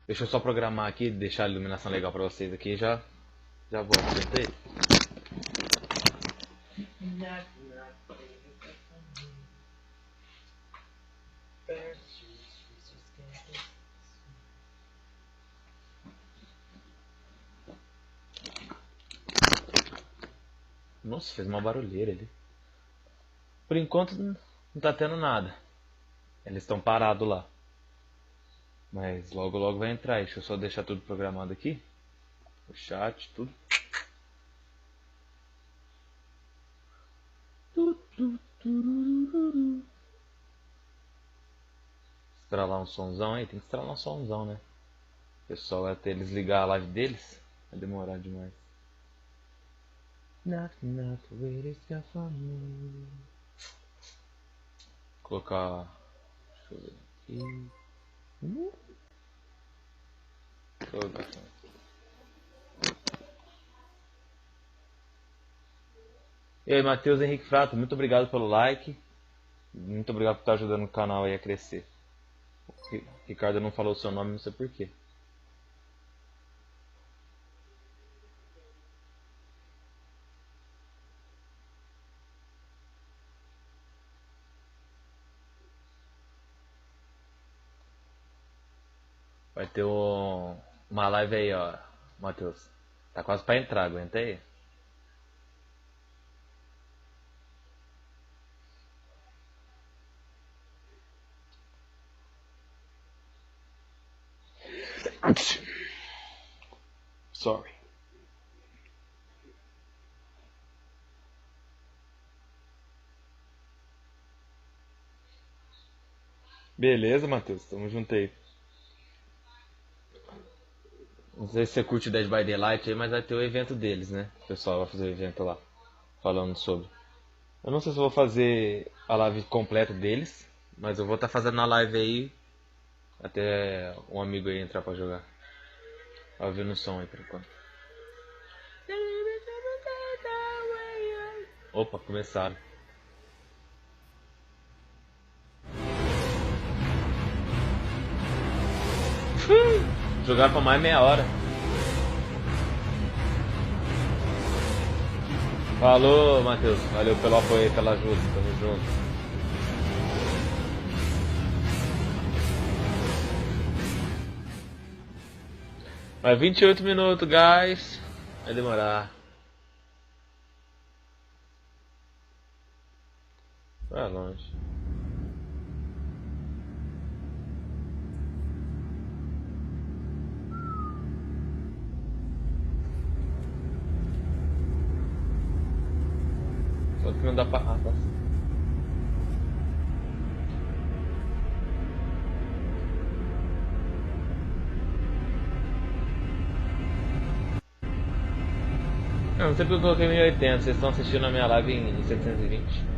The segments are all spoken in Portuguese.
Deixa eu só programar aqui, deixar a iluminação legal pra vocês aqui e já vou. Tentei. Nossa, fez uma barulheira ali. Por enquanto não tá tendo nada. Eles estão parados lá. Mas logo logo vai entrar. Deixa eu só deixar tudo programado aqui. O chat, tudo. Estralar um sonzão aí. Tem que estralar um sonzão, né? O pessoal vai até eles ligar a live deles. Vai demorar demais. Colocar. Deixa eu ver aqui. Colocação. E aí, Matheus Henrique Frato, muito obrigado pelo like. Muito obrigado por estar ajudando o canal aí a crescer. Ricardo não falou o seu nome, não sei porquê. Vai ter uma live aí, ó, Matheus. Tá quase pra entrar, aguenta aí. Sorry. Beleza, Matheus, tamo junto aí. Não sei se você curte Dead by Daylight aí, mas vai ter o evento deles, né? O pessoal vai fazer o evento lá, falando sobre. Eu não sei se eu vou fazer a live completa deles, mas eu vou estar fazendo a live aí até um amigo aí entrar pra jogar. Vai ouvir no som aí por enquanto. Opa, começaram. Jogar por mais meia hora. Falou, Matheus. Valeu pelo apoio e pela ajuda. Tamo junto. Vai 28 minutos, guys. Vai demorar. Vai longe. Só que não dá pra... Ah, tá. Eu não sei porque eu coloquei 1080. Vocês estão assistindo a minha live em 720.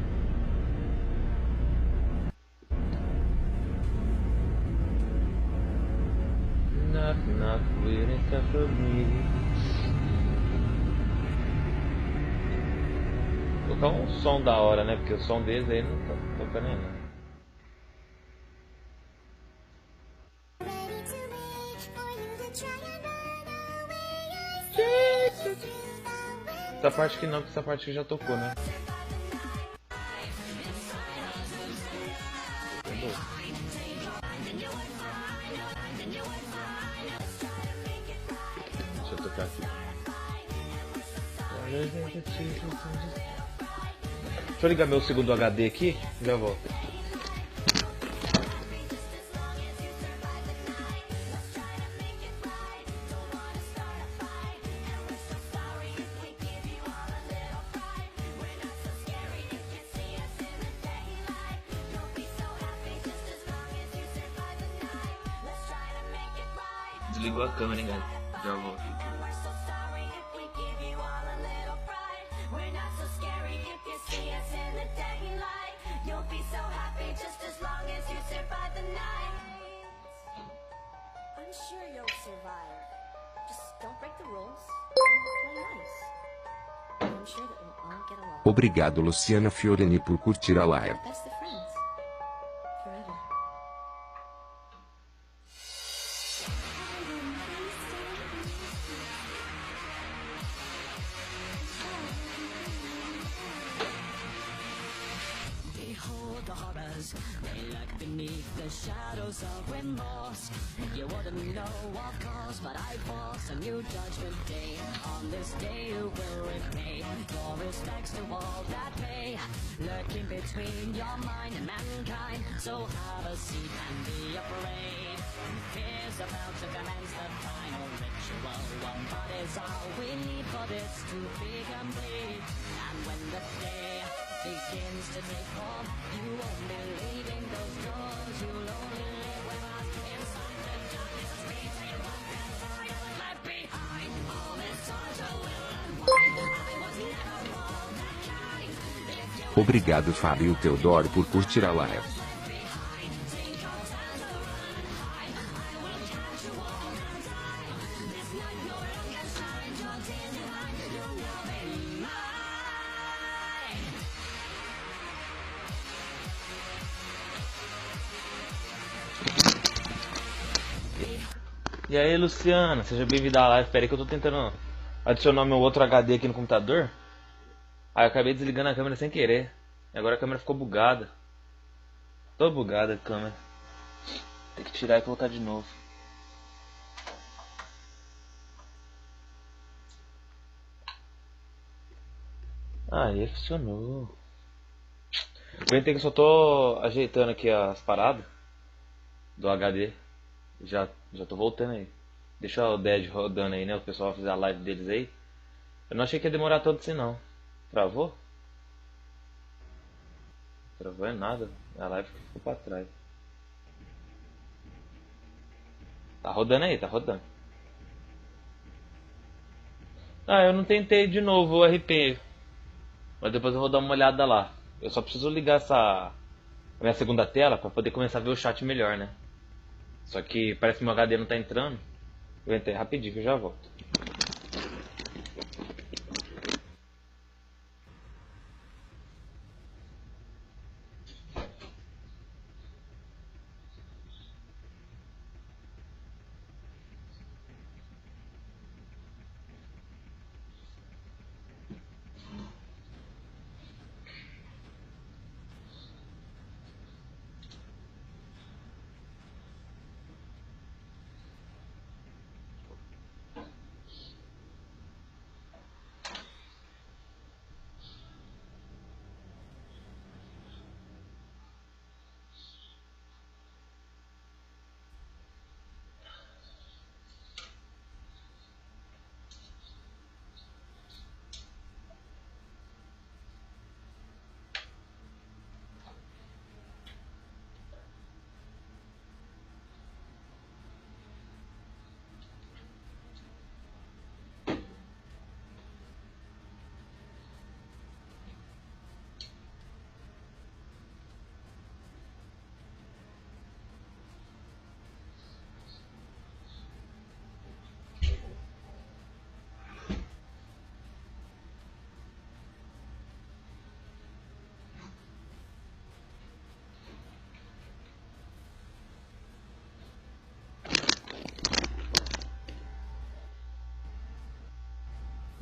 Not really stuff for me. Vou colocar um som da hora, né? Porque o som deles aí não tá tocando nem nada. Essa parte que não, porque essa parte que já tocou, né? Deixa eu tocar aqui. Deixa eu ligar meu segundo HD aqui e já volto. Desligou a câmera, hein, galera? Já volto. Obrigado, Luciana Fiorini, por curtir a live. shadows of remorse. You wouldn't know what cause, but I force a new judgment day. On this day you will repay your respects to all that pay, lurking between your mind and mankind. So have a seat and be afraid. Fear's about to commence the final ritual. One body's all we need for this to be complete. And when the day begins to take form, you won't be leaving those doors. You'll only live with us inside the darkness. Speaks you won't get far. You're left behind. All this torture will unwind. I was never all that kind. If you Obrigado Fábio Teodoro por curtir a live. E aí, Luciana, seja bem-vinda à live. Espera aí que eu tô tentando adicionar meu outro HD aqui no computador. Aí eu acabei desligando a câmera sem querer. E agora a câmera ficou bugada. Tô bugada a câmera. Tem que tirar e colocar de novo. Aí, funcionou. Vem ter que eu só tô ajeitando aqui as paradas do HD. Já tô voltando aí. Deixa o Dead rodando aí, né? O pessoal vai fazer a live deles aí. Eu não achei que ia demorar tanto assim não. Travou? Travou é nada. A live ficou pra trás. Tá rodando aí, tá rodando. Ah, eu não tentei de novo o RP. Mas depois eu vou dar uma olhada lá. Eu só preciso ligar a minha segunda tela pra poder começar a ver o chat melhor, né? Só que parece que meu HD não tá entrando. Eu entrei rapidinho que eu já volto.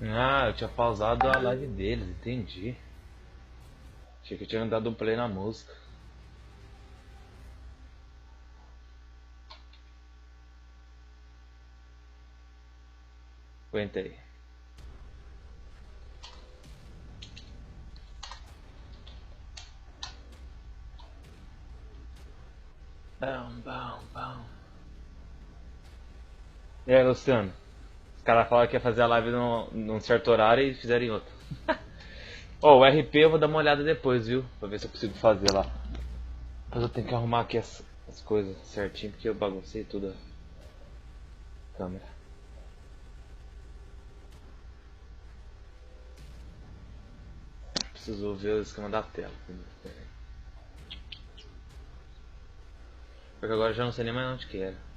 Ah, eu tinha pausado a live deles, entendi. Achei que eu tinha dado um play na música. Aguentei. Bom, bom, bom. E aí, Luciano? Os caras falaram que ia fazer a live num certo horário e fizeram em outro. Ó, o RP eu vou dar uma olhada depois, viu? Pra ver se eu consigo fazer lá. Mas eu tenho que arrumar aqui as coisas certinho, porque eu baguncei tudo a câmera. Preciso ver o esquema da tela. Porque agora eu já não sei nem mais onde que era.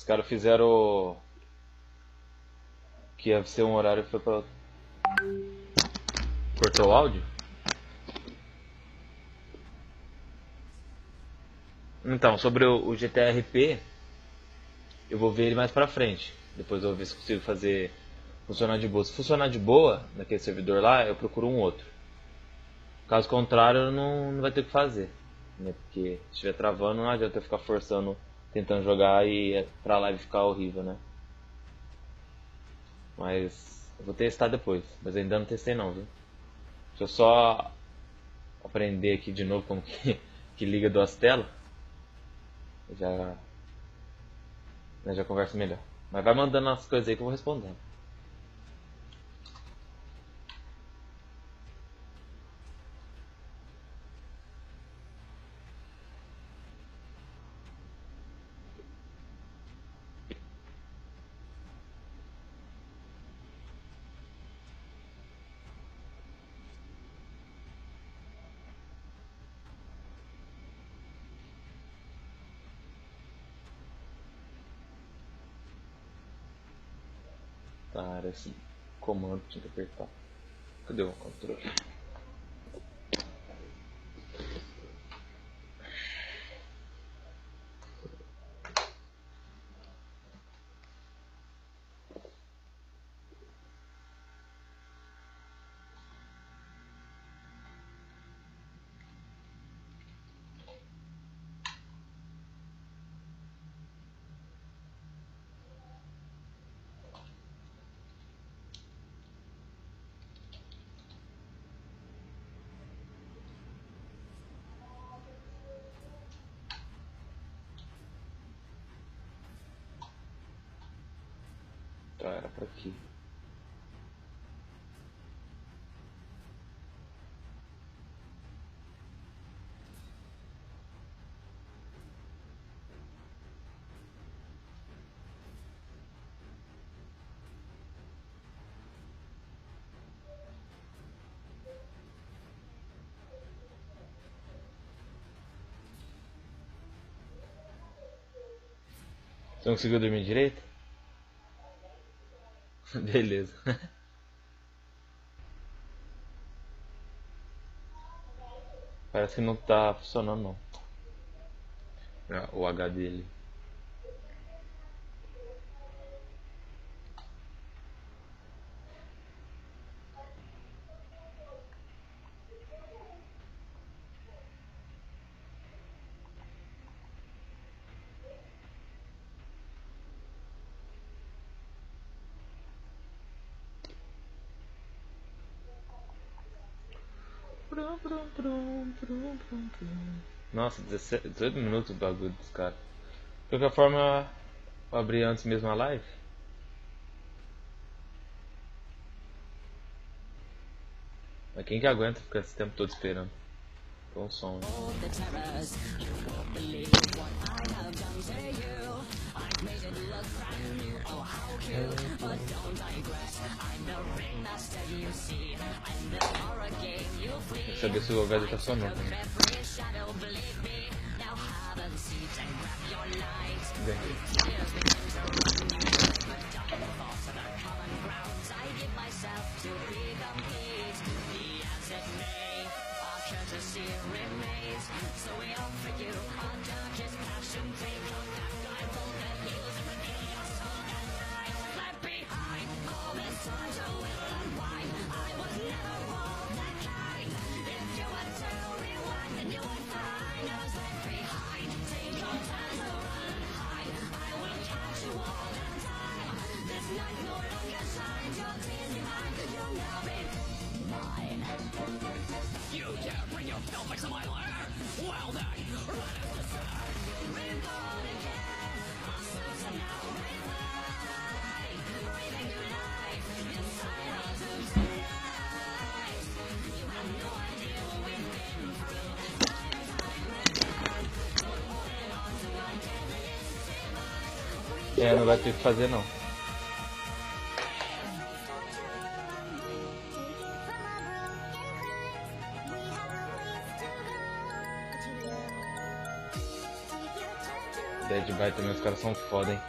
Os caras fizeram que ia ser um horário e foi pra outro. Cortou o áudio? Então, sobre o GTRP, eu vou ver ele mais pra frente. Depois eu vou ver se consigo fazer funcionar de boa. Se funcionar de boa naquele servidor lá, eu procuro um outro. Caso contrário, não vai ter o que fazer, né? Porque se estiver travando, não adianta eu ficar forçando, tentando jogar e pra live ficar horrível, né? Mas eu vou testar depois. Mas ainda não testei não, viu? Deixa eu só aprender aqui de novo como que liga duas telas. Já, né, já converso melhor. Mas vai mandando as coisas aí que eu vou respondendo. Tá, era esse comando que tinha que apertar. Cadê o controle? Tá, era pra aqui. Você não conseguiu dormir direito? Beleza. Parece que não tá funcionando não. O HD dele. Nossa, 18 minutos o bagulho dos caras. De qualquer forma, eu abri antes mesmo a live. Mas quem que aguenta ficar esse tempo todo esperando? Com o som. Né? Quer saber se o HD tá sonando também. É, não vai ter o que fazer não. Dead by também, os caras são foda, hein.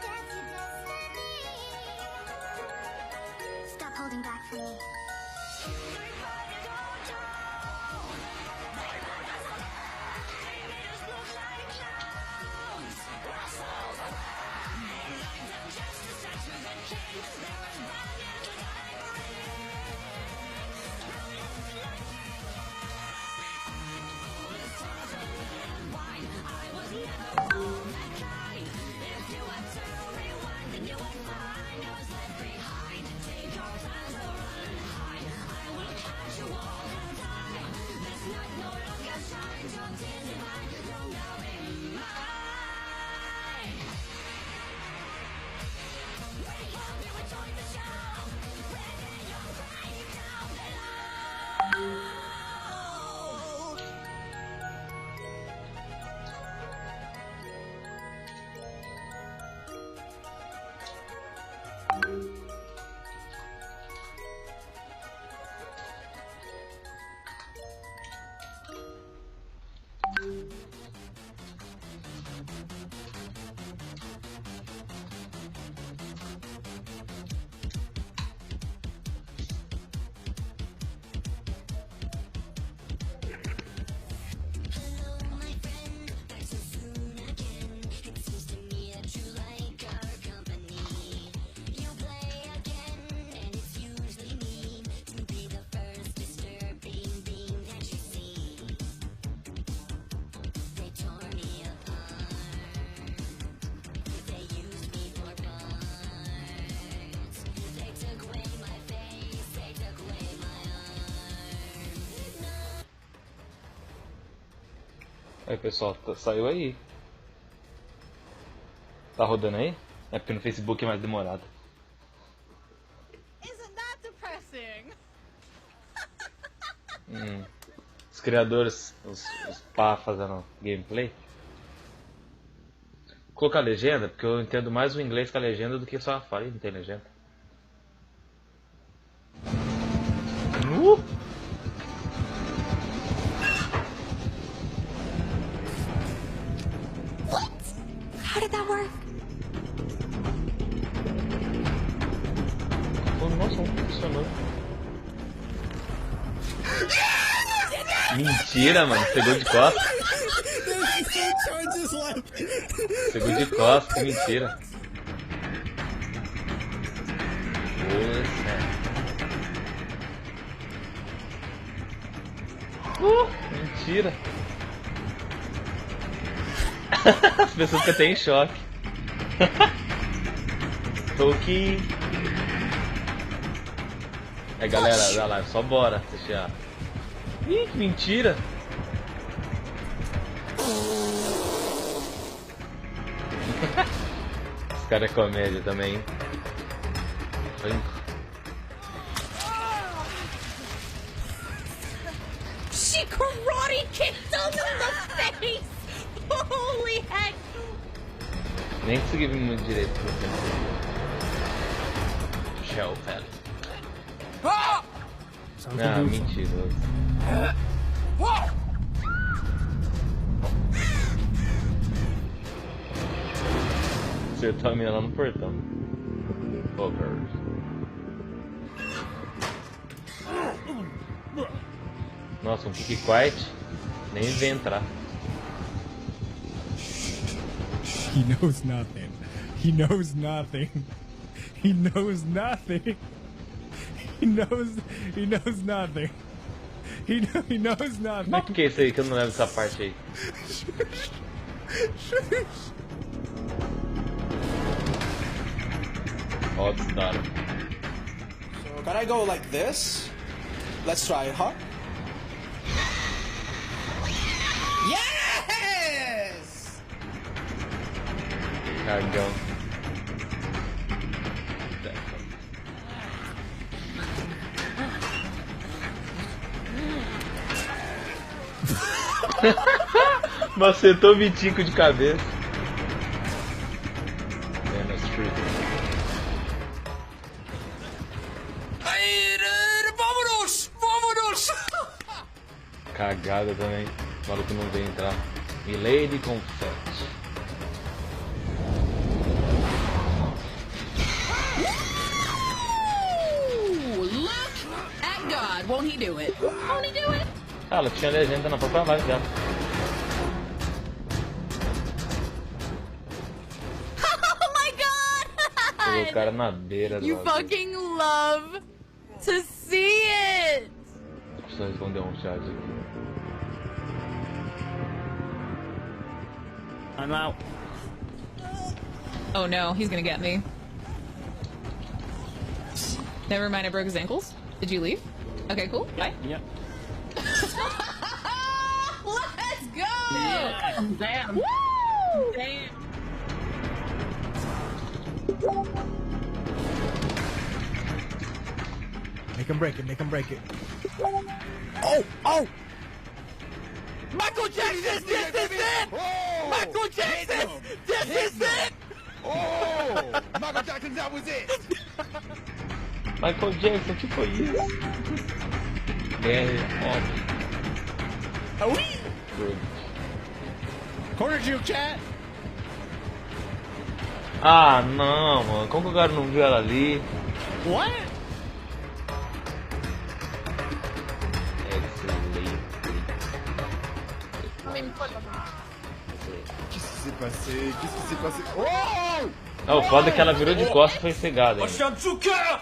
Aí pessoal, saiu aí. Tá rodando aí? É porque no Facebook é mais demorado. Isn't that depressing? Os criadores, os pá fazendo gameplay. Vou colocar legenda, porque eu entendo mais o inglês com a legenda do que só a fala. Ih, não tem legenda. How did that work? Oh, nossa, não funcionou. Mentira, mano. Pegou de costas. Pegou de costas, que mentira. Mentira. As pessoas ficam até em choque. Toki. Aí galera da live, só bora assistir. Ih, que mentira. Esse cara é comédia também, hein? She karate kicked him in the face! Holy heck! Nem consegui vir muito direito pra você. Shell, velho. Ah, mentiroso. Acertou a mina lá no portão. Over. Nossa, um Kick Quiet. Nem vem entrar. He knows nothing. He knows nothing. He knows nothing. He knows nothing. He knows nothing. Mas por que isso aí que eu não levo essa parte aí? Ó, start. So can I go like this? Let's try it, huh? Yes! Cagão. Macetou o Vitico de cabeça. Menos true. Vámonos! Vámonos! Cagada também. O maluco não veio entrar. Milady confete. Ooh, look at God. Won't he do it? Won't he do it? Ah, ela tinha legenda na própria live dela. Oh my God! Pegou o cara na beira do You bagulho. fucking love to see it! Eu preciso responder um chat aqui. I'm out. Oh no, he's gonna get me. Never mind, I broke his ankles. Did you leave? Okay, cool. Bye. Yep. Let's go! Damn. Woo! Damn. Make him break it. Make him break it. Oh! Oh! Michael Jackson, this is it! Michael Jackson, this is it! Oh! Michael Jackson, that was it! Michael Jackson, que foi isso? óbvio. Good. Cornered you, chat. Ah, não, mano. Como que o cara não viu ela ali? What? Excelente. Qu'est-ce qui s'est passé? Qu'est-ce qui s'est passé? Oh! Ah, o foda é que ela virou de costas e foi cegada. ainda. Zucker!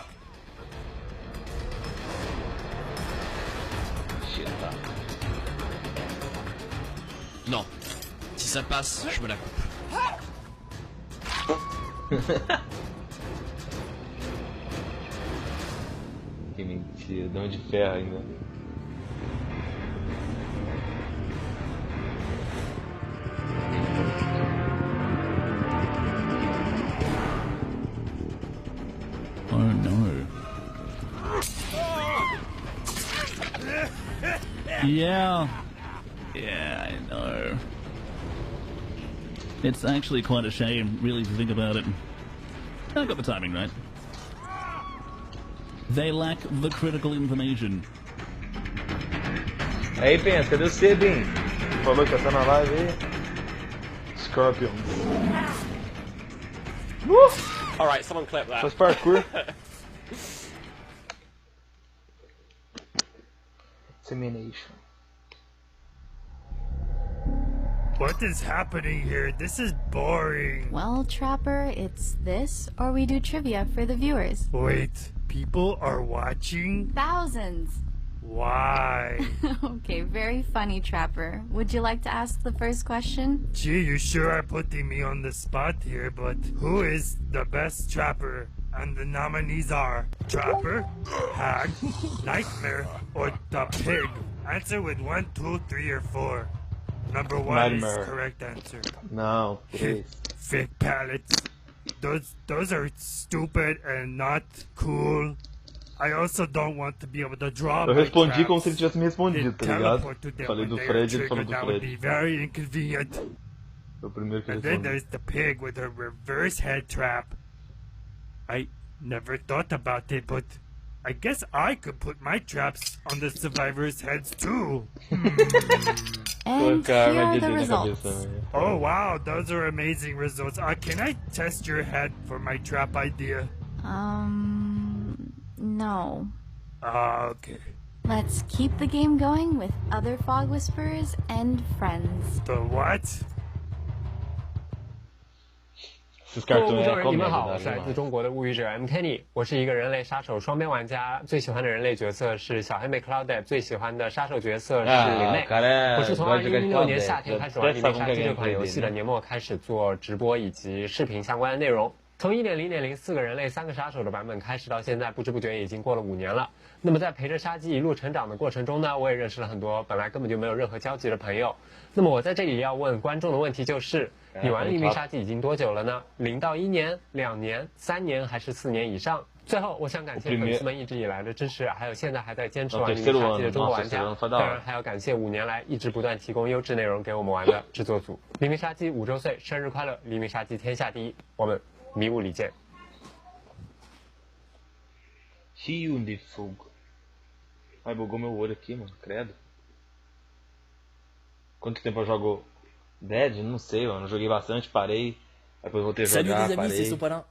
Shit, tá. Non. Si ça passe, je me la coupe. Que mentira, dão de ferro ainda. Yeah. Yeah, I know. It's actually quite a shame, really, to think about it. I got the timing right. They lack the critical information. Aí pensa, cadê você, Bin? Falou que tá na live aí. Scorpion. Alright, someone clip that. Faz parkour. Dissemination. What is happening here? This is boring. Well, Trapper, it's this, or we do trivia for the viewers. Wait, people are watching? Thousands. Why? Okay, very funny, Trapper. Would you like to ask the first question? Gee, you sure are putting me on the spot here, but who is the best Trapper? And the nominees are Trapper, Hag, Nightmare, or the Pig. Answer with 1, 2, 3, or 4. Number 1 Nightmare. is correct answer. No, please. Fake pallets. Those are stupid and not cool. I also don't want to be able to draw. Eu my respondi traps. como se ele tivesse me respondido, tá ligado? Teleport to them Falei when do they Fred, are ele falou triggered. do That would Fred. be very inconvenient. Foi o primeiro que And then respondi. there's the pig with a reverse head trap. I never thought about it, but I guess I could put my traps on the survivors' heads too. And Colocar here are armadilha the na results. cabeça, né? Oh wow, those are amazing results. Can I test your head for my trap idea? No. Okay. Let's keep the game going with other Fog Whisperers and friends. The what? Esses 各位 cartões 物 é 众人，你们 comédia 好， da 我是来自 demais. 中国的物语者 M Kenny，我是一个人类杀手双边玩家，最喜欢的人类角色是小黑妹 Claudette，最喜欢的杀手角色是灵妹。我是从2016年夏天开始玩《黎明杀机》这款游戏的，年末开始做直播以及视频相关的内容。从 1.0.0 4个人类3个杀手的版本开始到现在，不知不觉已经过了5年了。那么在陪着杀机一路成长的过程中呢，我也认识了很多本来根本就没有任何交集的朋友。那么我在这里要问观众的问题就是：你玩黎明杀机已经多久了呢？0到1年、2年、3年还是4年以上？最后，我想感谢粉丝们一直以来的支持，还有现在还在坚持玩黎明杀机的中国玩家，当然还要感谢5年来一直不断提供优质内容给我们玩的制作组。黎明杀机5周岁生日快乐！黎明杀机天下第一，我们迷雾里见。Rio de fogo. Ai, bugou meu olho aqui, mano. Credo. Quanto tempo eu jogo Dead? Não sei, mano. Joguei bastante, parei. Depois voltei a Salut jogar, les amis, parei. c'est Sopalin.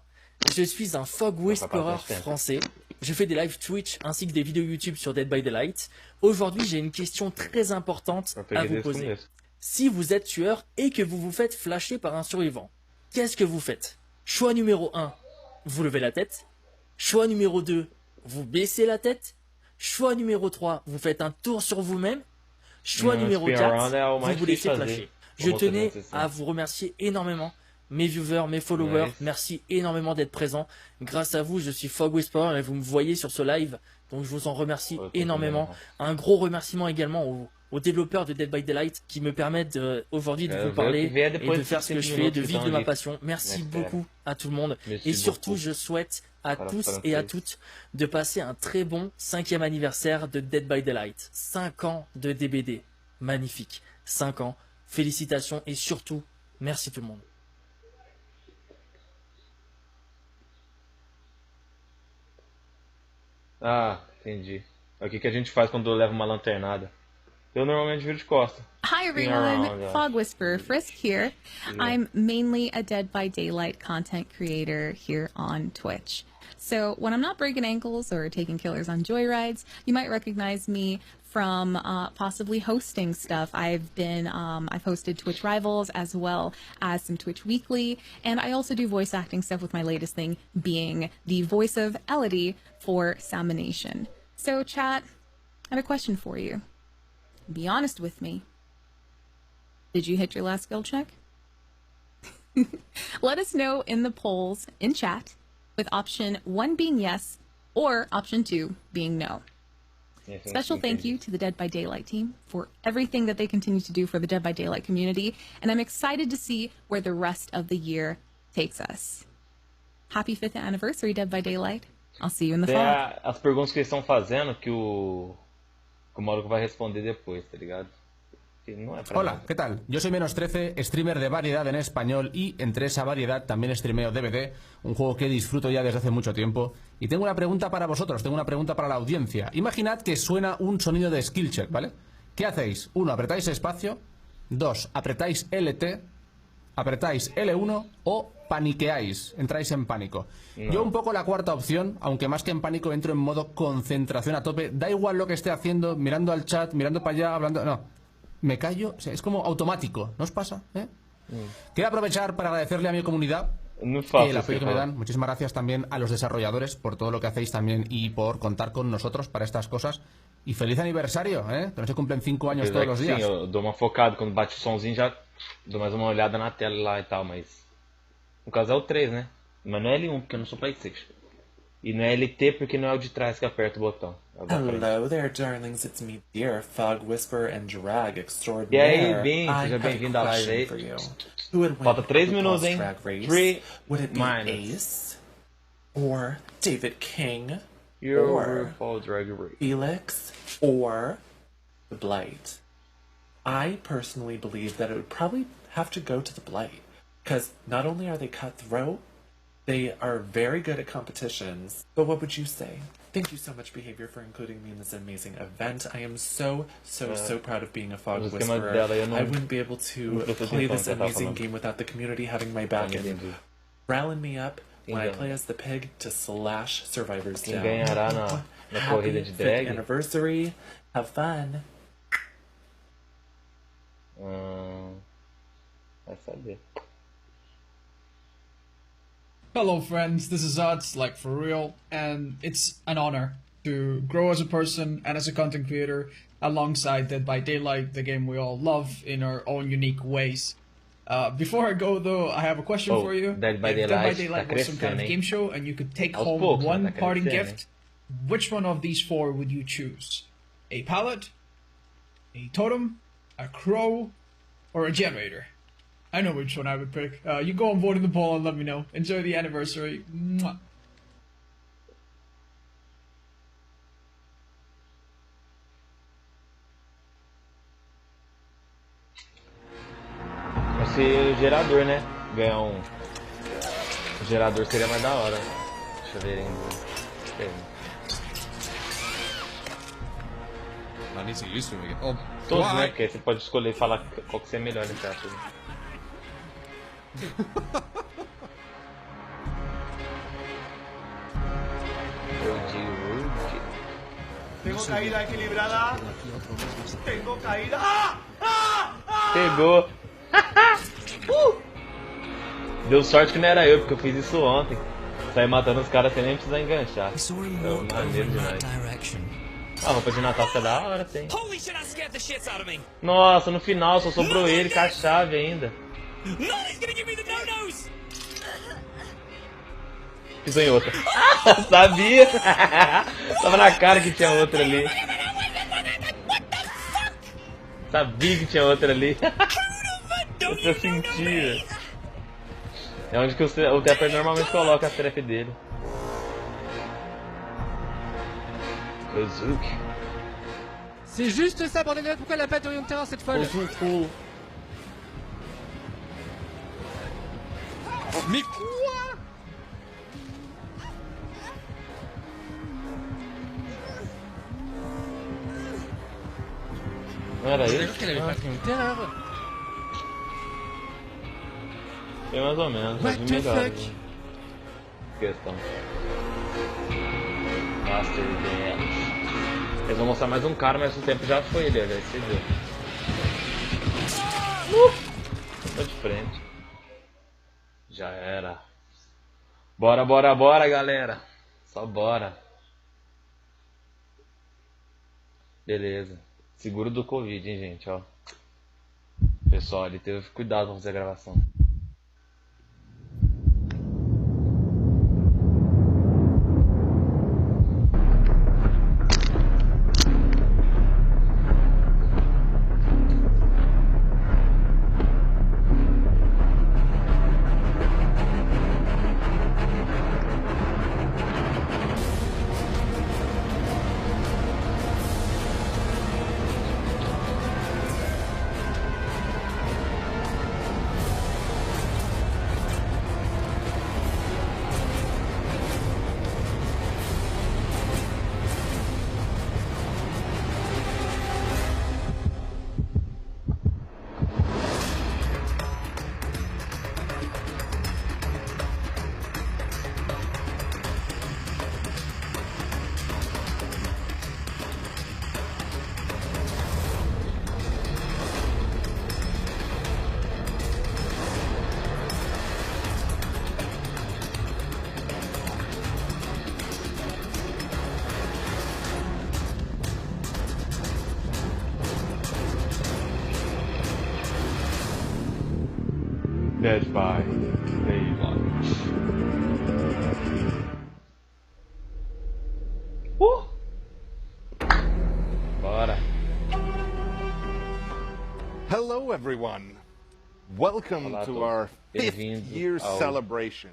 Je suis un Fog Whisperer français. Je fais des lives Twitch ainsi que des vidéos YouTube sur Dead by Daylight. Aujourd'hui, j'ai une question très importante à vous poser. Si vous êtes tueur et que vous vous faites flasher par un survivant, qu'est-ce que vous faites? Choix numéro 1, vous levez la tête. Choix numéro 2, vous baissez la tête. Choix numéro 3, vous faites un tour sur vous-même. Choix numéro 4, vous vous laissez flasher. Je tenais à vous remercier énormément. Mes viewers, mes followers, merci énormément d'être présents. Grâce à vous, je suis Fog Whisperer et vous me voyez sur ce live. Donc je vous en remercie énormément. Un gros remerciement également aux développeurs de Dead by Daylight qui me permettent aujourd'hui de vous parler et de faire ce que je fais, de vivre de ma passion. Merci beaucoup à tout le monde. Et surtout, je souhaite à tous et à toutes de passer un très bon 5e anniversaire de Dead by Daylight. 5 ans de DBD. Magnifique. 5 ans. Félicitations et surtout, merci tout le monde. Ah, entendi. É o que a gente faz quando leva uma lanternada. Eu normalmente viro de costa. Hi everyone, Fog Whisperer Frisk here. I'm mainly a Dead by Daylight content creator here on Twitch. So when I'm not breaking ankles or taking killers on joyrides, you might recognize me from possibly hosting stuff. I've hosted Twitch Rivals as well as some Twitch Weekly, and I also do voice acting stuff with my latest thing being the voice of Elodie for Salmonation. So chat, I have a question for you. Be honest with me. Did you hit your last skill check? Let us know in the polls in chat, with option 1 being yes or option 2 being no. Special thank you to the Dead by Daylight team for everything that they continue to do for the Dead by Daylight community, and I'm excited to see where the rest of the year takes us. Happy 5th anniversary, Dead by Daylight. I'll see you in the fall. As perguntas que eles estão fazendo, que o o maluco vai responder depois, tá ligado? Hola, ¿qué tal? Yo soy Menos13, streamer de variedad en español y entre esa variedad también streameo DBD, un juego que disfruto ya desde hace mucho tiempo. Y tengo una pregunta para vosotros, tengo una pregunta para la audiencia. Imaginad que suena un sonido de skill check, ¿vale? ¿Qué hacéis? 1, apretáis espacio. 2, apretáis LT. Apretáis L1 o paniqueáis, entráis en pánico. No. Yo un poco la cuarta opción, aunque más que en pánico entro en modo concentración a tope. Da igual lo que esté haciendo, mirando al chat, mirando para allá, hablando... No. Me callo, o sea, es como automático, ¿no os pasa? Quiero aprovechar para agradecerle a mi comunidad el apoyo que me dan. Muchísimas gracias también a los desarrolladores por todo lo que hacéis también y por contar con nosotros para estas cosas. Y feliz aniversario, que no se cumplen 5 años todos los días. Sim, eu dou uma focada quando bate o somzinho, já dou mais uma olhada na tela lá e tal, mas no caso é o 3, né? Mas não é L1 porque eu não sou PlayStation. E não é LT porque não é o de trás que aperta o botão. Hello there, darlings. It's me, dear Fog Whisperer and Drag E Extraordinaire. aí, Bim, seja bem-vindo à live aí. Falta 3 minutos, hein? 3 Would it be minus. Ace? Or David King? Your or RuPaul Drag Race. Felix? Or The Blight? I personally believe that it would probably have to go to The Blight. Because not only are they cutthroat, they are very good at competitions. But what would you say? Thank you so much, Behavior, for including me in this amazing event. I am so proud of being a Fog Whisperer. I wouldn't be able to play this amazing game without the community having my back and rallying me up when I play as the pig to slash survivors down. Ganhará na corrida de drag? Happy 5th anniversary. Have fun. Vai saber. Hello friends, this is Odds, like for real, and it's an honor to grow as a person and as a content creator alongside Dead by Daylight, the game we all love in our own unique ways. Before I go though, I have a question for you. Dead by If Daylight, Dead by Daylight was some kind of game show and you could take home poucos, one parting gift, which one of these 4 would you choose? A pallet, a totem, a crow, or a generator? I know which one I would pick. You go and vote in the poll and let me know. Enjoy the anniversary. Mwah. Esse gerador, né? Ganhar um gerador seria mais da hora. Deixa eu ver ainda. Todos, né? Porque aí você pode escolher e falar qual que você é melhor nesse caso. Tengo caída equilibrada. Tengo caída. ¡Ah! ¡Ah! ¡Ah! Pegou. Deu sorte que não era eu, porque eu fiz isso ontem. Saí matando os caras sem nem precisar enganchar. Então, maneiro demais. A roupa de Natal fica da hora, tem. Nossa, no final só sobrou ele com a chave ainda. Pisou em outra. Sabia! Tava na cara que tinha outra ali. Sabia que tinha outra ali. Eu sentia. É onde que o Tepper normalmente coloca a trap dele. C'est juste ça, bordel de merde, pourquoi elle a pas de rayon de terreur cette folle? Mais quoi? Era Je isso? jure qu'elle avait pas de rayon de terreur. Foi mais ou menos, mas melhor. Questão. Master Dance. Eles vão mostrar mais um cara, mas o tempo já foi ele, já se deu. Tô de frente. Já era. Bora, bora, bora, galera. Só bora. Beleza. Seguro do Covid, hein, gente, ó. Pessoal, ele teve cuidado com fazer a gravação. Dead by Daylight. Bora. Hello everyone. Welcome to our 5th year celebration.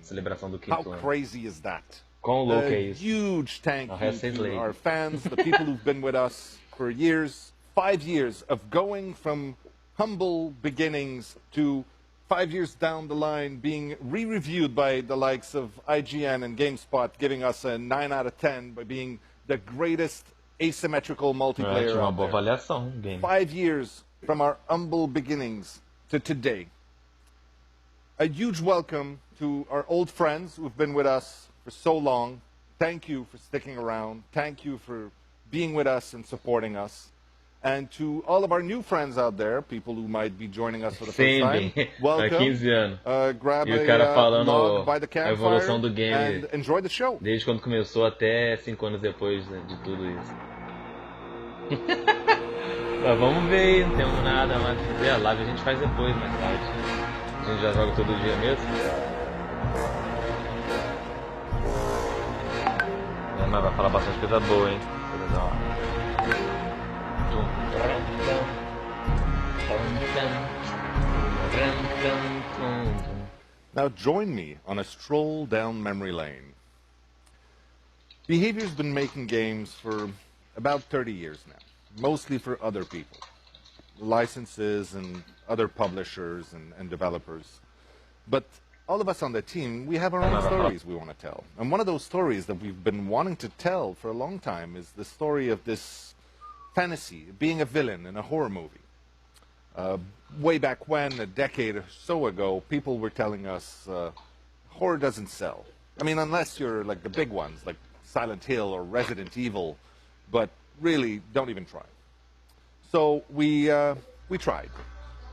How crazy is that? A huge thank you to our fans, the people who've been with us for years. 5 years of going from humble beginnings to 5 years down the line being re-reviewed by the likes of IGN and GameSpot, giving us a 9 out of 10 by being the greatest asymmetrical multiplayer out there. 5 years from our humble beginnings to today. A huge welcome to our old friends who've been with us for so long. Thank you for sticking around. Thank you for being with us and supporting us. And to all of our new friends out there, people who might be joining us for the first time, welcome. 15 anos. Grab E o cara falando log by the a evolução do game and enjoy the show. Desde quando começou até 5 anos depois, né, de tudo isso. Mas vamos ver aí, não temos nada mais pra fazer. A live a gente faz depois, mais tarde. A gente já joga todo dia mesmo. É, mas vai falar bastante coisa boa, hein? Coisa da hora. Now join me on a stroll down memory lane. Behavior's been making games for about 30 years now, mostly for other people, licenses and other publishers and developers. But all of us on the team, we have our own stories we want to tell. And one of those stories that we've been wanting to tell for a long time is the story of this fantasy, being a villain in a horror movie. Way back when, a decade or so ago, people were telling us horror doesn't sell. I mean, unless you're like the big ones, like Silent Hill or Resident Evil, but really, don't even try. So we tried.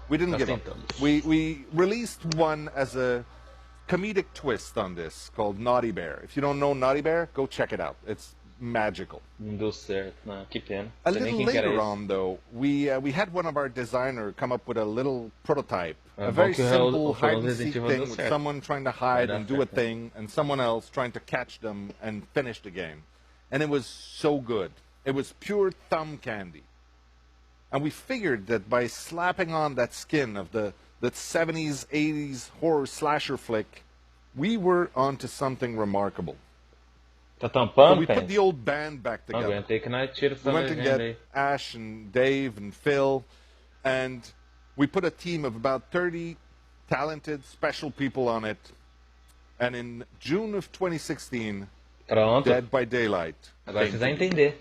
We didn't give up. We released one as a comedic twist on this called Naughty Bear. If you don't know Naughty Bear, go check it out. It's magical. Não deu certo, não, que pena. A little later on, though, we had one of our designers come up with a little prototype, a very simple hide-and-seek thing with someone trying to hide and do a thing, and someone else trying to catch them and finish the game. And it was so good. It was pure thumb candy. And we figured that by slapping on that skin of the 70s, 80s horror slasher flick, we were onto something remarkable. So we put the old band back together. We went to get Ash and Dave and Phil, and we put a team of about 30 talented, special people on it. And in June of 2016, Dead by Daylight. Agora vocês vão entender.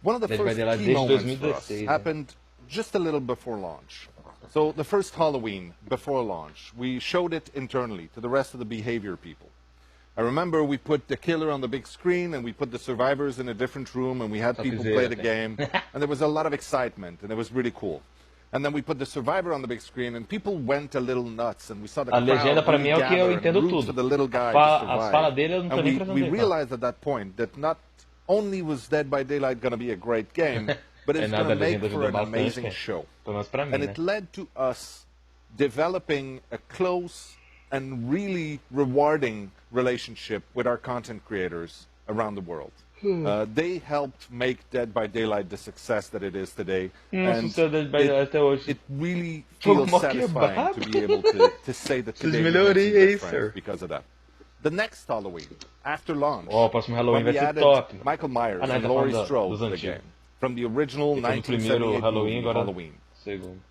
One of the first key moments for us happened just a little before launch. So the first Halloween before launch, we showed it internally to the rest of the behavior people. I remember we put the killer on the big screen and we put the survivors in a different room and we had people play the game. And there was a lot of excitement and it was really cool. And then we put the survivor on the big screen and people went a little nuts and we saw the crowd really gather and root for the little guy to survive. And we realized at that point that not only was Dead by Daylight going to be a great game, but it's going to make for an amazing show. And it led to us developing a close and really rewarding relationship with our content creators around the world. They helped make Dead by Daylight the success that it is today. And it really feels satisfying to be able to say that today we made some good friends because of that. The next Halloween, after launch, when we added Michael Myers and Laurie Strode to the game, from the original 1978 movie Halloween.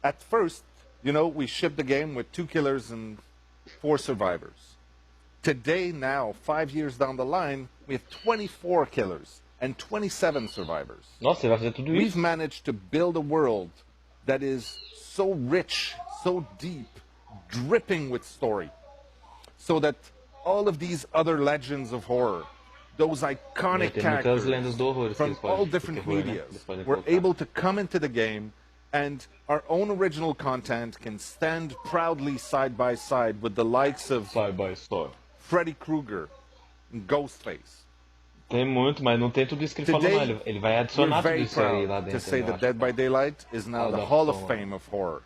At first, you know, we shipped the game with 2 killers and 4 survivors. Today, now, 5 years down the line, we have 24 killers and 27 survivors. Nossa, vai fazer tudo isso? We've managed to build a world that is so rich, so deep, dripping with story, so that all of these other legends of horror, those iconic characters from all different media, were able to come into the game, and our own original content can stand proudly side by side with the likes of Freddy Krueger and Ghostface. Tem muito, mas não tem tudo isso que ele falou, não. Ele vai adicionar tudo isso aí lá dentro. To say that Dead by Daylight is now the Hall of Fame of horror.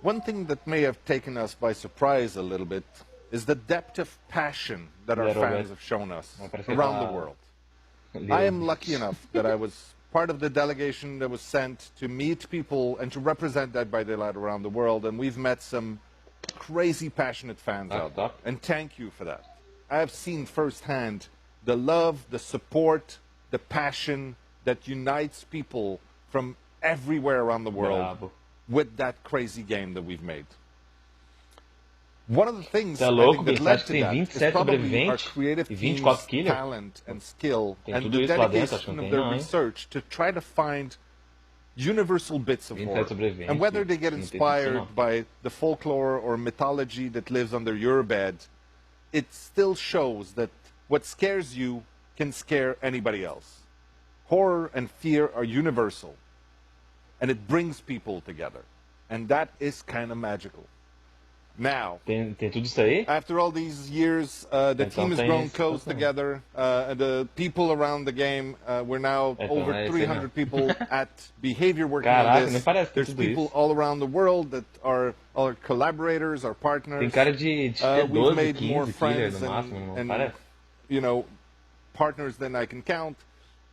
One thing that may have taken us by surprise a little bit is the depth of passion that our fans have shown us around the world. I am lucky enough that I was part of the delegation that was sent to meet people and to represent Dead by Daylight around the world, and we've met some crazy passionate fans out there, and thank you for that. I have seen firsthand the love, the support, the passion that unites people from everywhere around the world with that crazy game that we've made. One of the things I think that led to that is probably our creative team's talent and skill and the dedication of their research to try to find universal bits of horror. And whether they get inspired by the folklore or mythology that lives under your bed, it still shows that what scares you can scare anybody else. Horror and fear are universal, and it brings people together. And that is kind of magical. Now, after all these years, the team has grown close together. The people around the game, we're now over 300 people at Behavior working on this. There's people all around the world that are our collaborators, our partners. We've made more friends and you know, partners than I can count.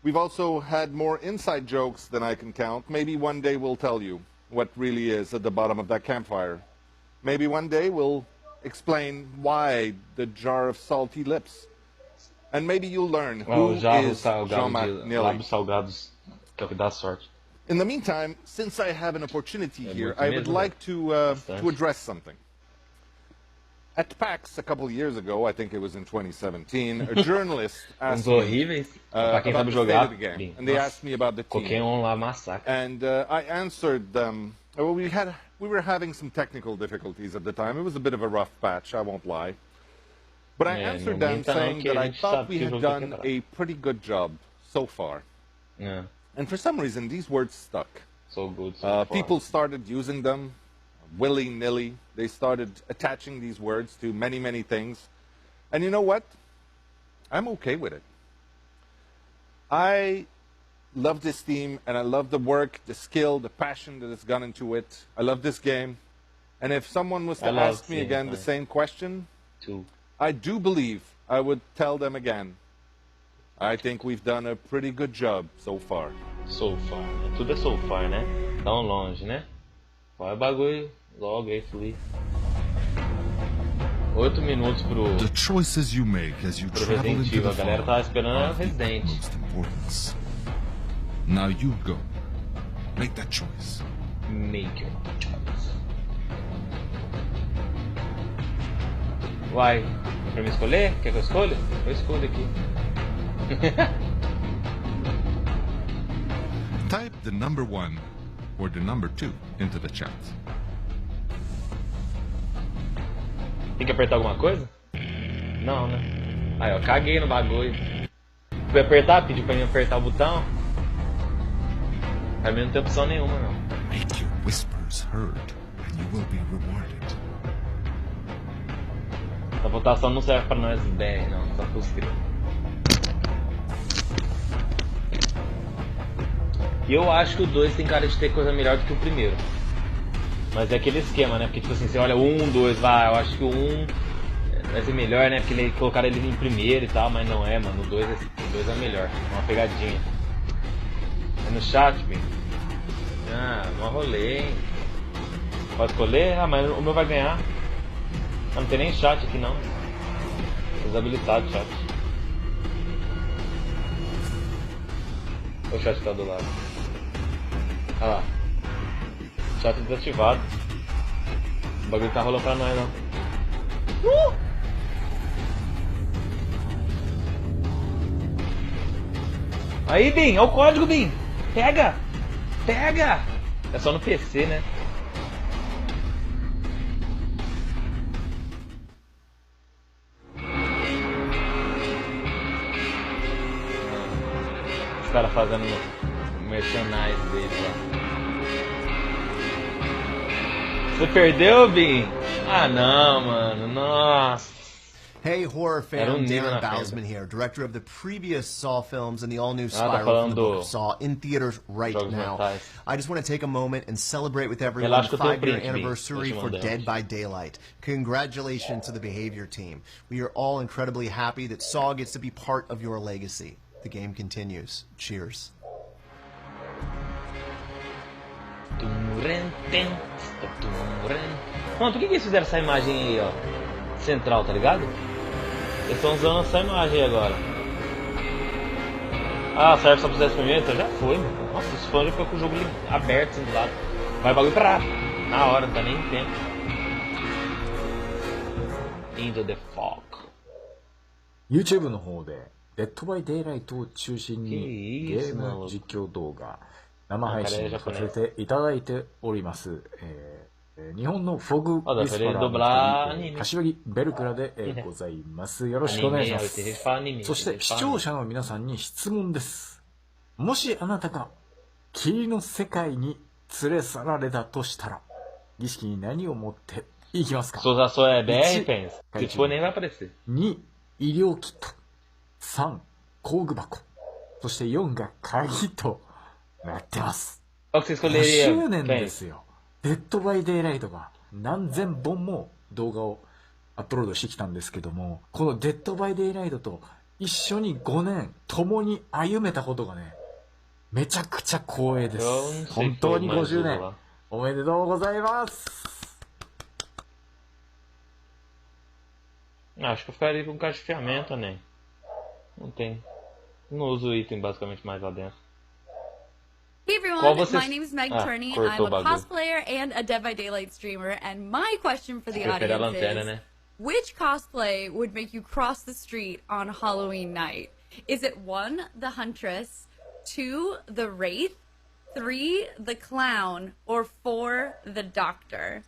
We've also had more inside jokes than I can count. Maybe one day we'll tell you what really is at the bottom of that campfire. Maybe one day we'll explain why the jar of salty lips. And maybe you'll learn who is Jean-Marc Neely. In the meantime, since I have an opportunity here, I would like to address something. At PAX a couple of years ago, I think it was in 2017, a journalist asked me about the state of the game. And they asked me about the team. And I answered them. Well, we were having some technical difficulties at the time. It was a bit of a rough patch, I won't lie. But I answered them saying that I thought we had done a pretty good job so far. And for some reason, these words stuck. People started using them willy-nilly. They started attaching these words to many, many things. And you know what? I'm okay with it. I love this team, and I love the work, the skill, the passion that has gone into it. I love this game. And if someone was to ask me again the same question, I do believe I would tell them again, I think we've done a pretty good job so far. So far, né? Tudo é so far, né? Tão longe, né? Vai bagulho logo aí, fluir. 8 minutos pro... The choices you make as you travel into the a galera tava esperando Resident. Now you go. Make that choice. Make your choice. Vai. Pra me escolher? Quer que eu escolha? Eu escolho aqui. Type the number 1 or the number 2 into the chat. Tem que apertar alguma coisa? Não, né? Aí, ó, caguei no bagulho. Fui apertar, pediu pra mim apertar o botão. Pra mim não tem opção nenhuma, não. Make your whispers heard and you will be rewarded. Essa votação não serve pra nós 10, não, só pros inscritos. E eu acho que o 2 tem cara de ter coisa melhor do que o primeiro. Mas é aquele esquema, né? Porque tipo assim, você olha o 1, 2, vai, eu acho que o 1 vai ser melhor, né? Porque colocaram ele em primeiro e tal, mas não é, mano. O 2 é melhor, uma pegadinha. É no chat, bem. Ah, não rolê, hein? Pode escolher? Ah, mas o meu vai ganhar. Ah, não tem nem chat aqui não. Desabilitado o chat. O chat tá do lado. Olha lá. Chat desativado. O bagulho tá rolando pra nós, não. Aí, Bim, é o código, Bim. Pega! Pega! É só no PC, né? Os caras fazendo merchandise deles lá. Você perdeu, Bim? Ah, não, mano. Nossa. Hey, horror fan, Darren Bowsman here, director of the previous Saw films and the all-new Spiral from the Book of Saw in theaters right now. I just want to take a moment and celebrate with everyone the 5-year anniversary for Dead by Daylight. Congratulations to the Behavior team. We are all incredibly happy that Saw gets to be part of your legacy. The game continues. Cheers. Mano, por que eles fizeram essa imagem aí, ó? Central, tá ligado? Eles estão usando essa imagem aí agora. Ah, serve só pra fazer experimento? Já foi, mano. Nossa, os fãs já ficam com o jogo aberto assim do lado. Vai bagulho pra na hora, não dá nem tempo. Into the fog. YouTube の方で、デッドバイデイライトを中心にゲーム実況動画、生配信させていただいております。日本のフォグウィスパラーの一人、柏木ベルクラでございます。よろしくお願いします。そして視聴者の皆さんに質問です。もしあなたが霧の世界に連れ去られたとしたら、儀式に何を持っていきますか？ 1、2、医療キット。3、工具箱。そして4が鍵となってます。5周年ですよ。デッドバイデイライトが何千本も動画をアップロードしてきたんですけども、このデッドバイデイライトと一緒に5年共に歩めたことがね、めちゃくちゃ光栄です。本当に50年おめでとうございます。Acho que eu ficaria com caixa de ferramenta, né? Não tem. Não uso o item basicamente mais lá dentro. Hey everyone, my name is Meg Turney. I'm a cosplayer and a Dead by Daylight streamer, and my question for the audience is, which cosplay would make you cross the street on Halloween night? Is it 1, the Huntress, 2, the Wraith, 3, the Clown, or 4, the Doctor?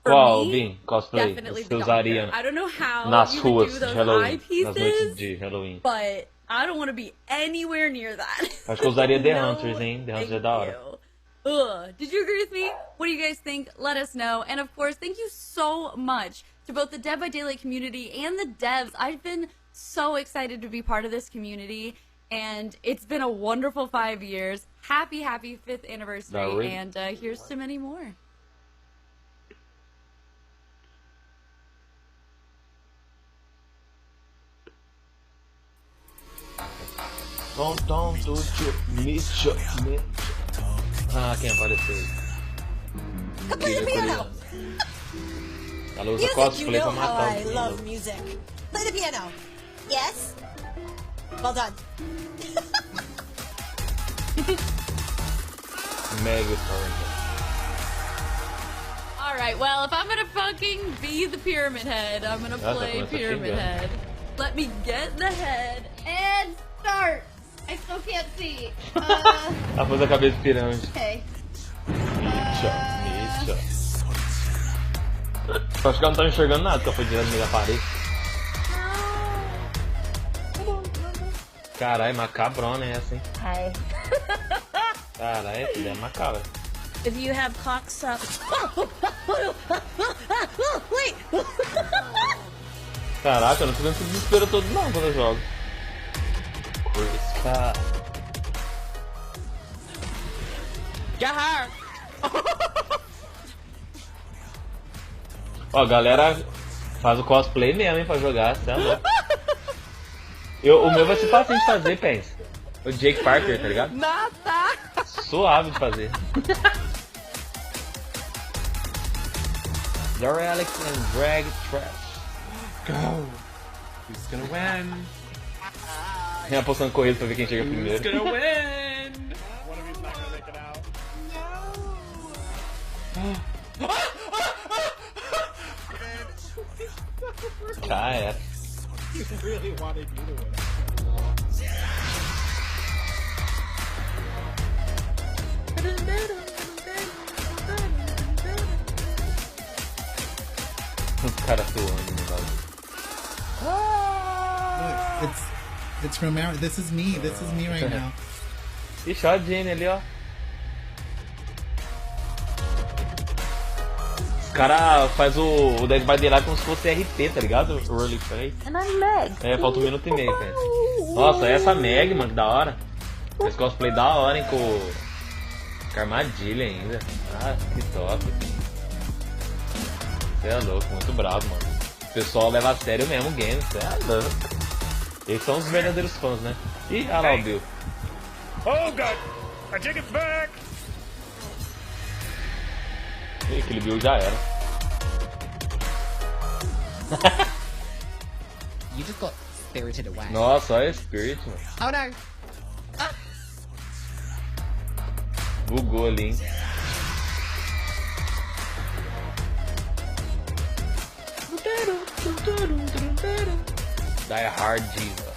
Qual, Vim? Cosplay? Definitely the Doctor. I don't know how you would do those eyepieces, but I don't want to be anywhere near that. Acho que eu usaria The Hunters, hein? The Hunters é da hora. Did you agree with me? What do you guys think? Let us know. And of course, thank you so much to both the Dead by Daylight community and the devs. I've been so excited to be part of this community, and it's been a wonderful 5 years. Happy 5th anniversary, and here's to many more. Don't do me. Ah, quem apareceu? Play the piano! Ela usa cosplay pra matar I love music. Play the piano. Yes? Well done. Mega turn. Alright, well, if I'm gonna fucking be the Pyramid Head, I'm gonna play Pyramid Head. Let me get the head and start! I still can't see. Ela pôs a cabeça de pirâmide. Okay. Mítia. Eu acho que ela não tá enxergando nada, porque ela foi direto no meio da parede. Caralho, macabrona essa, hein? Hi. Caralho, essa ideia é macabra. If you have cocks up... Wait! Caraca, eu não tô vendo esse desespero todo não quando eu jogo. Get her! Ó, a galera faz o cosplay mesmo, hein, pra jogar, tá louco. O meu vai ser fácil de fazer, pensa. O Jake Parker, tá ligado? Nada! Suave de fazer. Derelict and Drag Trash. Go! Who's gonna win? Tem apostando corrida pra ver quem chega primeiro. Who's gonna win? One of you's not gonna make it out. No! Já era. You really wanted me to win. Os caras suando no bagulho. It's from Mary. This is me right now. Ixi, olha a Jenny ali, ó. cara faz o Dead by Daylight como se fosse RP, tá ligado? O Early Play. É, falta 1 minuto e meio, cara. Nossa, essa Meg, mano, que da hora. Esse cosplay da hora, hein, com armadilha ainda. Ah, que top. Você é louco, muito bravo, mano. O pessoal leva a sério mesmo o game, você é louco. Eles são os verdadeiros fãs, né? Ih, olha lá o Bill. Oh God! I take it back! Ih, aquele Bill já era. You just got spirited away. Nossa, olha Spirit, mano. Oh no! Bugou ali, hein? Die Hard Diva.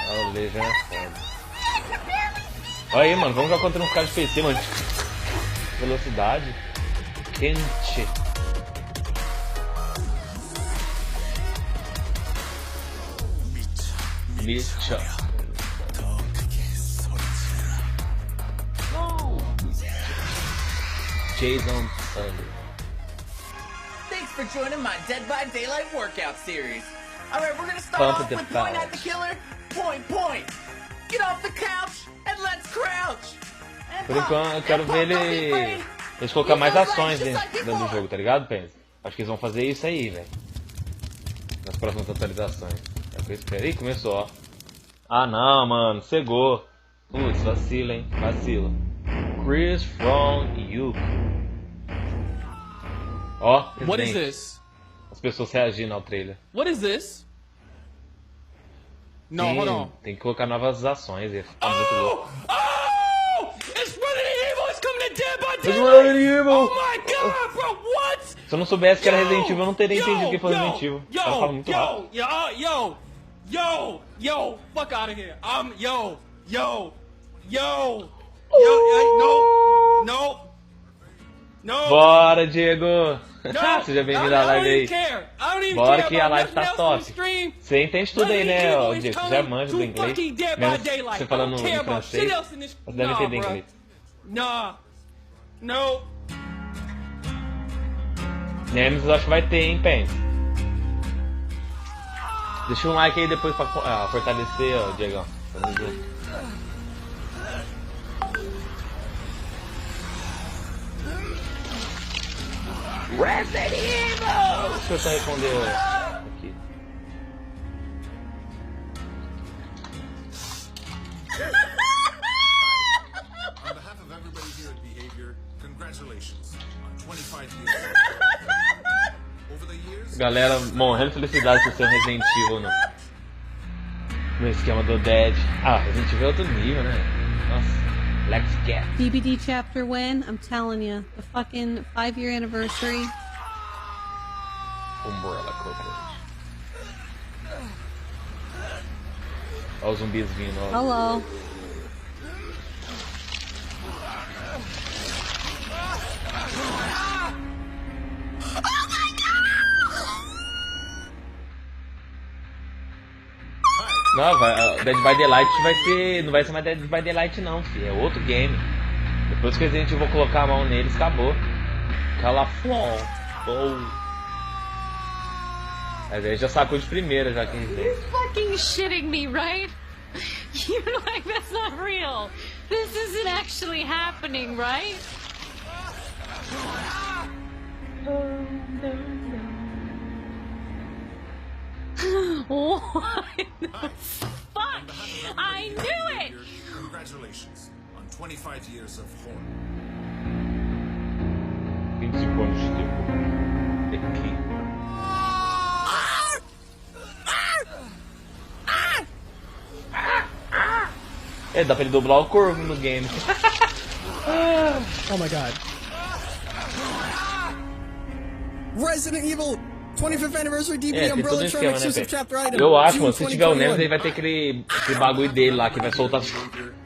Olha o Legion é foda. Olha aí, mano, vamos jogar contra um cara de PC, mano. Velocidade. Quente. Bicha. Jason Thunder. Thanks for joining my Dead by Daylight workout series. Alright, we're gonna start off with Point at the Killer. Point. Get off the couch and let's crouch. Por enquanto, eu quero ver eles colocar mais ações dentro do jogo, tá ligado, Pens? Acho que eles vão fazer isso aí, velho. Nas próximas atualizações. É o que eu espero. Ih, começou, ó. Ah, não, mano. Cegou. Putz, vacila, hein. Vacila. Chris from you. Ó, What is this? As pessoas reagindo ao trailer. What is this? No, Sim, hold on. tem que colocar novas ações. Ia ficar muito louco. Oh! It's Resident Evil! It's coming to Dead by Daylight! It's Resident Evil! Oh my god, bro, what? Se eu não soubesse que era Resident Evil, eu não teria entendido que foi Resident Evil. Ela fala muito rápido. Yo, fuck out of here. No. Bora, Diego! Seja bem-vindo à live aí. Bora que a live tá top. Você entende tudo aí, né, ó, Diego? Você já manja do inglês. Mesmo você falando em francês, você deve entender inglês. No. Nemesis acho que vai ter, hein, Pence? Deixa um like aí depois pra fortalecer, ó, Diegão. Vamos ver. Resident Evil! Deixa eu só responder aqui. On behalf of everybody here at Behavior, congratulations on 25 years. Over the years, Galera morrendo de felicidade por ser um Resident Evil no esquema do Dead. Ah, Resident Evil é outro nível, né? Nossa. Let's get. DBD chapter win, I'm telling you, the fucking 5-year anniversary. Umbrella Corporation. Olha os zumbis vindo, ó. Hello. Não, Dead by Daylight vai ser. Não vai ser mais Dead by Daylight não, filho. É outro game. Depois que a gente vou colocar a mão neles, acabou. Calaflon. Mas aí já sacou de primeira, já que a gente tem. You're fucking shitting me, right? You're like, that's not real. This isn't actually happening, right? What the fuck? I knew it! congratulations on 25 years of horror. 25 anos de aqui. É, dá pra ele dobrar o corvo no game. Oh my god. Resident Evil 25th Anniversary DVD tem todo um esquema, né, chapter item. Eu acho, mano, se tiver o Nemesis, ele vai ter aquele bagulho dele lá, que vai soltar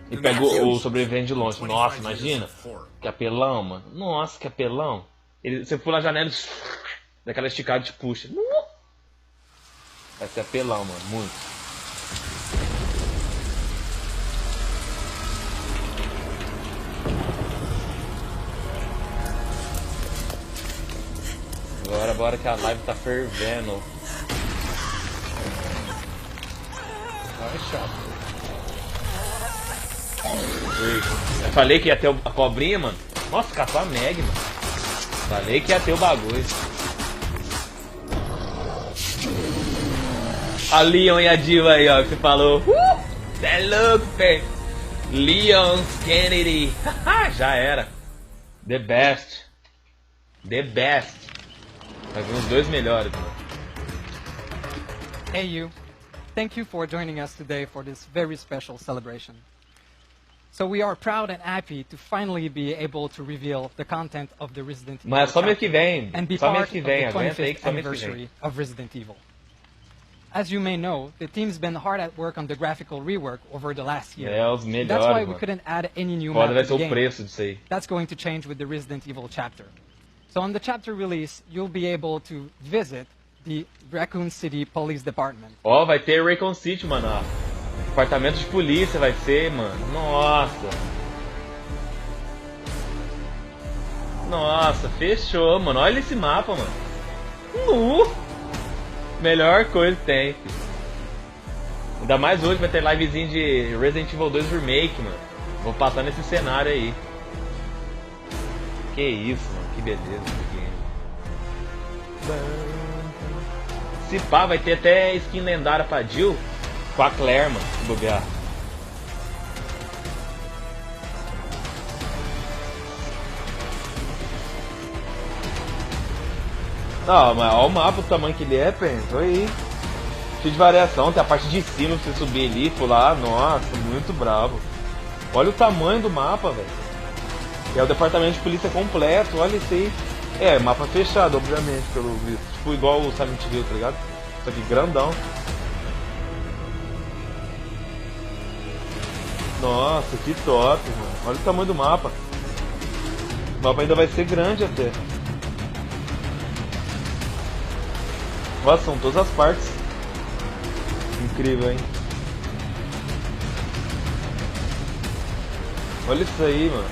e pega o sobrevivente de longe. Nossa, imagina. Que apelão, mano. Nossa, que apelão. Você pula a janela e daquela esticada te puxa. Vai ser apelão, mano, muito. Bora que a live tá fervendo. Ai, chato. Eu falei que ia ter a cobrinha, mano. Nossa, caçou a Meg, mano. Falei que ia ter o bagulho. A Leon e a Diva aí, ó, que você falou. Cê é louco, pé. Leon Kennedy. Já era. The best. The best. Vai vir os dois melhores, mano. Hey you. Thank you for joining us today for this very special celebration. So we are proud and happy to finally be able to reveal the content of the Resident Evil Mas só mês que vem. and be Só part mês que of vem. the Aguenta aí 25th que só mês que anniversary vem. of Resident Evil. As you may know, the team's been hard at work on the graphical rework over the last year. É, os melhores, That's why we mano. couldn't add any new Foda map vai to ser the o game. preço disso aí. That's going to change with the Resident Evil chapter. So on the chapter release, you'll be able to visit the Raccoon City Police Department. Ó, vai ter Raccoon City, mano. Ó. Departamento de polícia vai ser, mano. Nossa. Nossa, fechou, mano. Olha esse mapa, mano. Melhor coisa que tem, filho. Ainda mais hoje vai ter livezinho de Resident Evil 2 Remake, mano. Vou passar nesse cenário aí. Que isso, mano. Que beleza esse game. Se pá, vai ter até skin lendária pra Jill com a Claire, mano. Se bobear. Não, mas olha o mapa, o tamanho que ele é, pensa aí. Cheio de variação, tem a parte de cima pra você subir ali, pular. Nossa, muito bravo. Olha o tamanho do mapa, velho. É o departamento de polícia completo, olha isso aí. É, mapa fechado, obviamente, pelo visto. Tipo igual o Silent Hill, tá ligado? Só que grandão. Nossa, que top, mano. Olha o tamanho do mapa. O mapa ainda vai ser grande até. Nossa, são todas as partes. Incrível, hein? Olha isso aí, mano.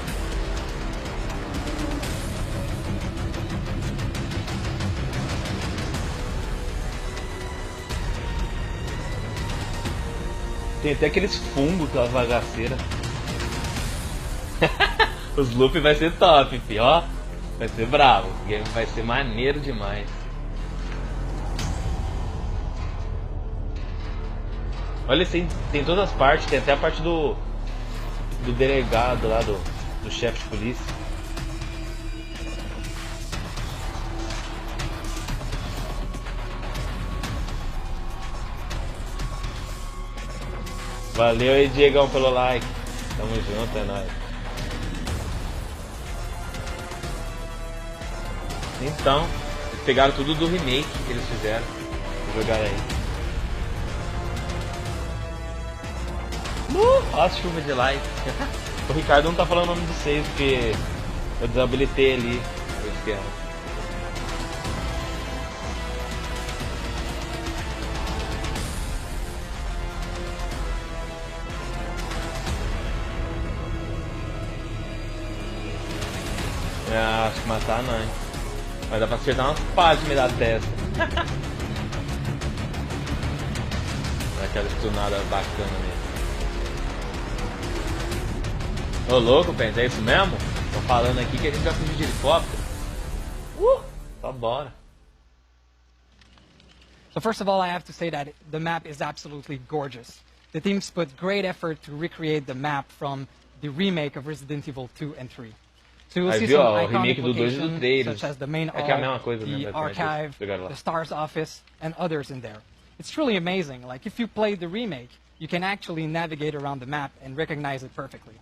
Tem até aqueles fungos, aquelas bagaceiras. Os loop vai ser top, fi, ó. Vai ser bravo. O game vai ser maneiro demais. Olha assim, tem todas as partes, tem até a parte do delegado lá, do chefe de polícia. Valeu aí, Diegão, pelo like. Tamo junto, é nóis. Então, eles pegaram tudo do remake que eles fizeram. Vou jogar aí. Olha a chuva de like. O Ricardo não tá falando o nome de vocês porque eu desabilitei ali o esquema. Acho que matar não, hein? Mas dá pra acertar umas pás de meio da testa. Aquela stunada bacana mesmo. Ô louco, Pens, é isso mesmo? Tô falando aqui que a gente vai fugir de helicóptero. Só bora. So first of all, I have to say that the map is absolutely gorgeous. The teams put great effort to recreate the map from the remake of Resident Evil 2 and 3. So you'll see some iconic locations such as the main hall, the archive, the STARS office, and others in there. It's truly amazing. Like if you play the remake, you can actually navigate around the map and recognize it perfectly.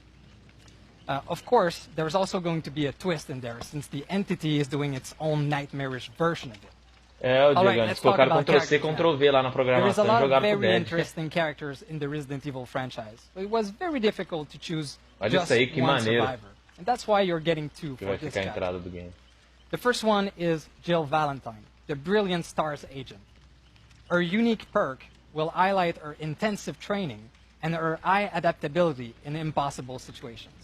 Of course, there's also going to be a twist in there, since the entity is doing its own nightmarish version of it. É, o Diego, eles colocaram Ctrl+C, Ctrl+V lá na programação e jogaram pro There is a lot of very interesting characters in the Resident Evil franchise. It was very difficult to choose just one survivor. And that's why you're getting two for this chapter. The first one is Jill Valentine, the brilliant STARS agent. Her unique perk will highlight her intensive training and her high adaptability in impossible situations.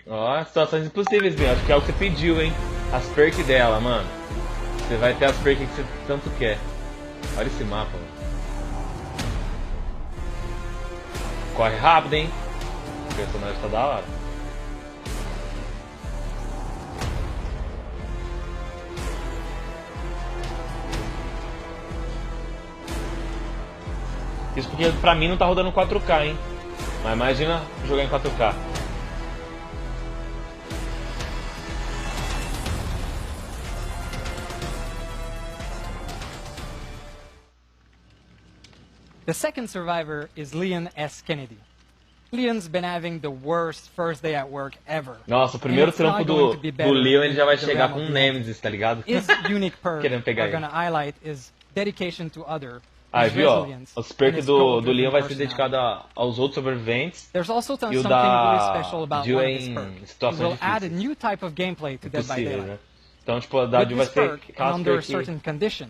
Ó, situações impossíveis, meu. Acho que é o que você pediu, hein? As perks dela, mano. Você vai ter as perks que você tanto quer. Olha esse mapa, mano. Corre rápido, hein? O personagem tá da hora. Isso porque pra mim não tá rodando 4K, hein? Mas imagina jogar em 4K. The second survivor is Leon S. Kennedy. Leon's been having the worst first day at work ever. Nossa, o primeiro trampo do Leon ele já vai chegar com um Nemesis, tá ligado? His unique perk Querendo pegar we're gonna highlight is dedication to other. Ah, viu? Ó, os perks do Leon vai ser dedicado aos outros sobreviventes. There's also e o something da really special about Jill one é of his em perks. It situações will add a difíceis. new type of gameplay to Dead by Daylight. Né? Então, tipo, a da Jill vai ser and under a certain condition,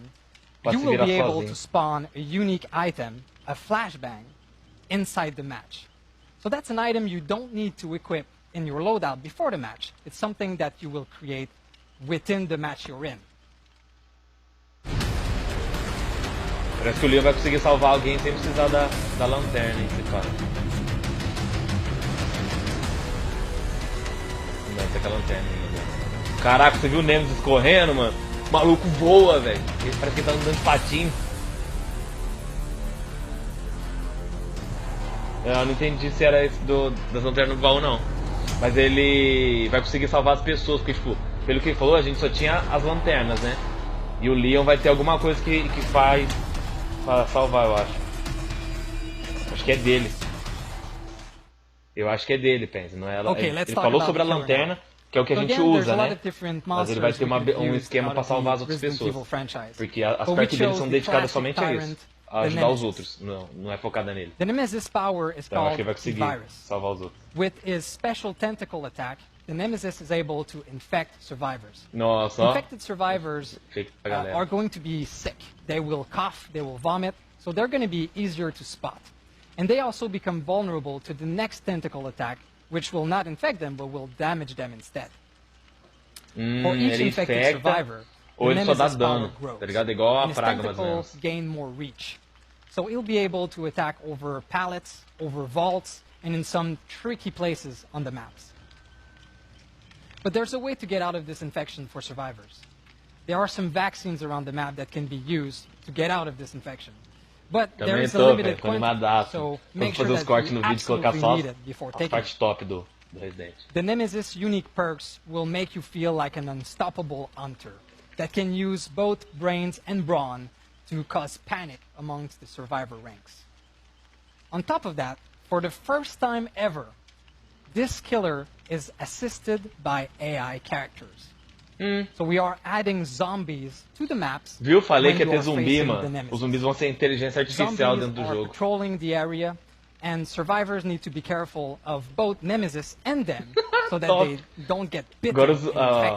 you will be able to spawn a unique item, a flashbang, inside the match. So that's an item you don't need to equip in your loadout before the match. It's something that you will create within the match you're in. Parece que o Leon vai conseguir salvar alguém sem precisar da lanterna, hein, esse cara. Não, tem aquela lanterna aí, né? Caraca, você viu o Nemesis correndo, mano? O maluco voa, velho. Parece que ele tá andando de patinho. Eu não entendi se era esse das lanternas do baú, não. Mas ele vai conseguir salvar as pessoas, porque, tipo, pelo que ele falou, a gente só tinha as lanternas, né? E o Leon vai ter alguma coisa que faz pra salvar, eu acho. Acho que é dele. Eu acho que é dele, pensa, não é ela. Ele falou sobre a lanterna, que é o que a gente usa, né? Mas ele vai ter um esquema pra salvar as outras pessoas. Porque as perks dele são dedicadas somente a isso. A ajudar os outros, não é focada nele. The Nemesis power is Então acho que called ele vai conseguir virus. salvar os outros. With his special tentacle attack, the Nemesis is able to infect survivors. Nossa, infected survivors are going to be sick. They will cough, they will vomit, so they're going to be easier to spot. And they also become vulnerable to the next tentacle attack, which will not infect them, but will damage them instead. For each infected survivor, ou ele só dá dano, tá ligado? Igual a praga, mais ou menos. Gain more reach. So he'll be able to attack over pallets, over vaults, and in some tricky places on the maps. But there's a way to get out of this infection for survivors. There are some vaccines around the map that can be used to get out of this infection. But there is a limited quantity, so make sure that you absolutely need it before taking it. The Nemesis unique perks will make you feel like an unstoppable hunter that can use both brains and brawn to cause panic amongst the survivor ranks. On top of that, for the first time ever, this killer is assisted by AI characters. So we are adding zombies to the maps. Viu? Falei que ia ter zumbi, mano. Os zumbis vão ser inteligência artificial dentro do jogo. Patrolling the area, and survivors need to be careful of both Nemesis and them, so that they don't get bitten. Agora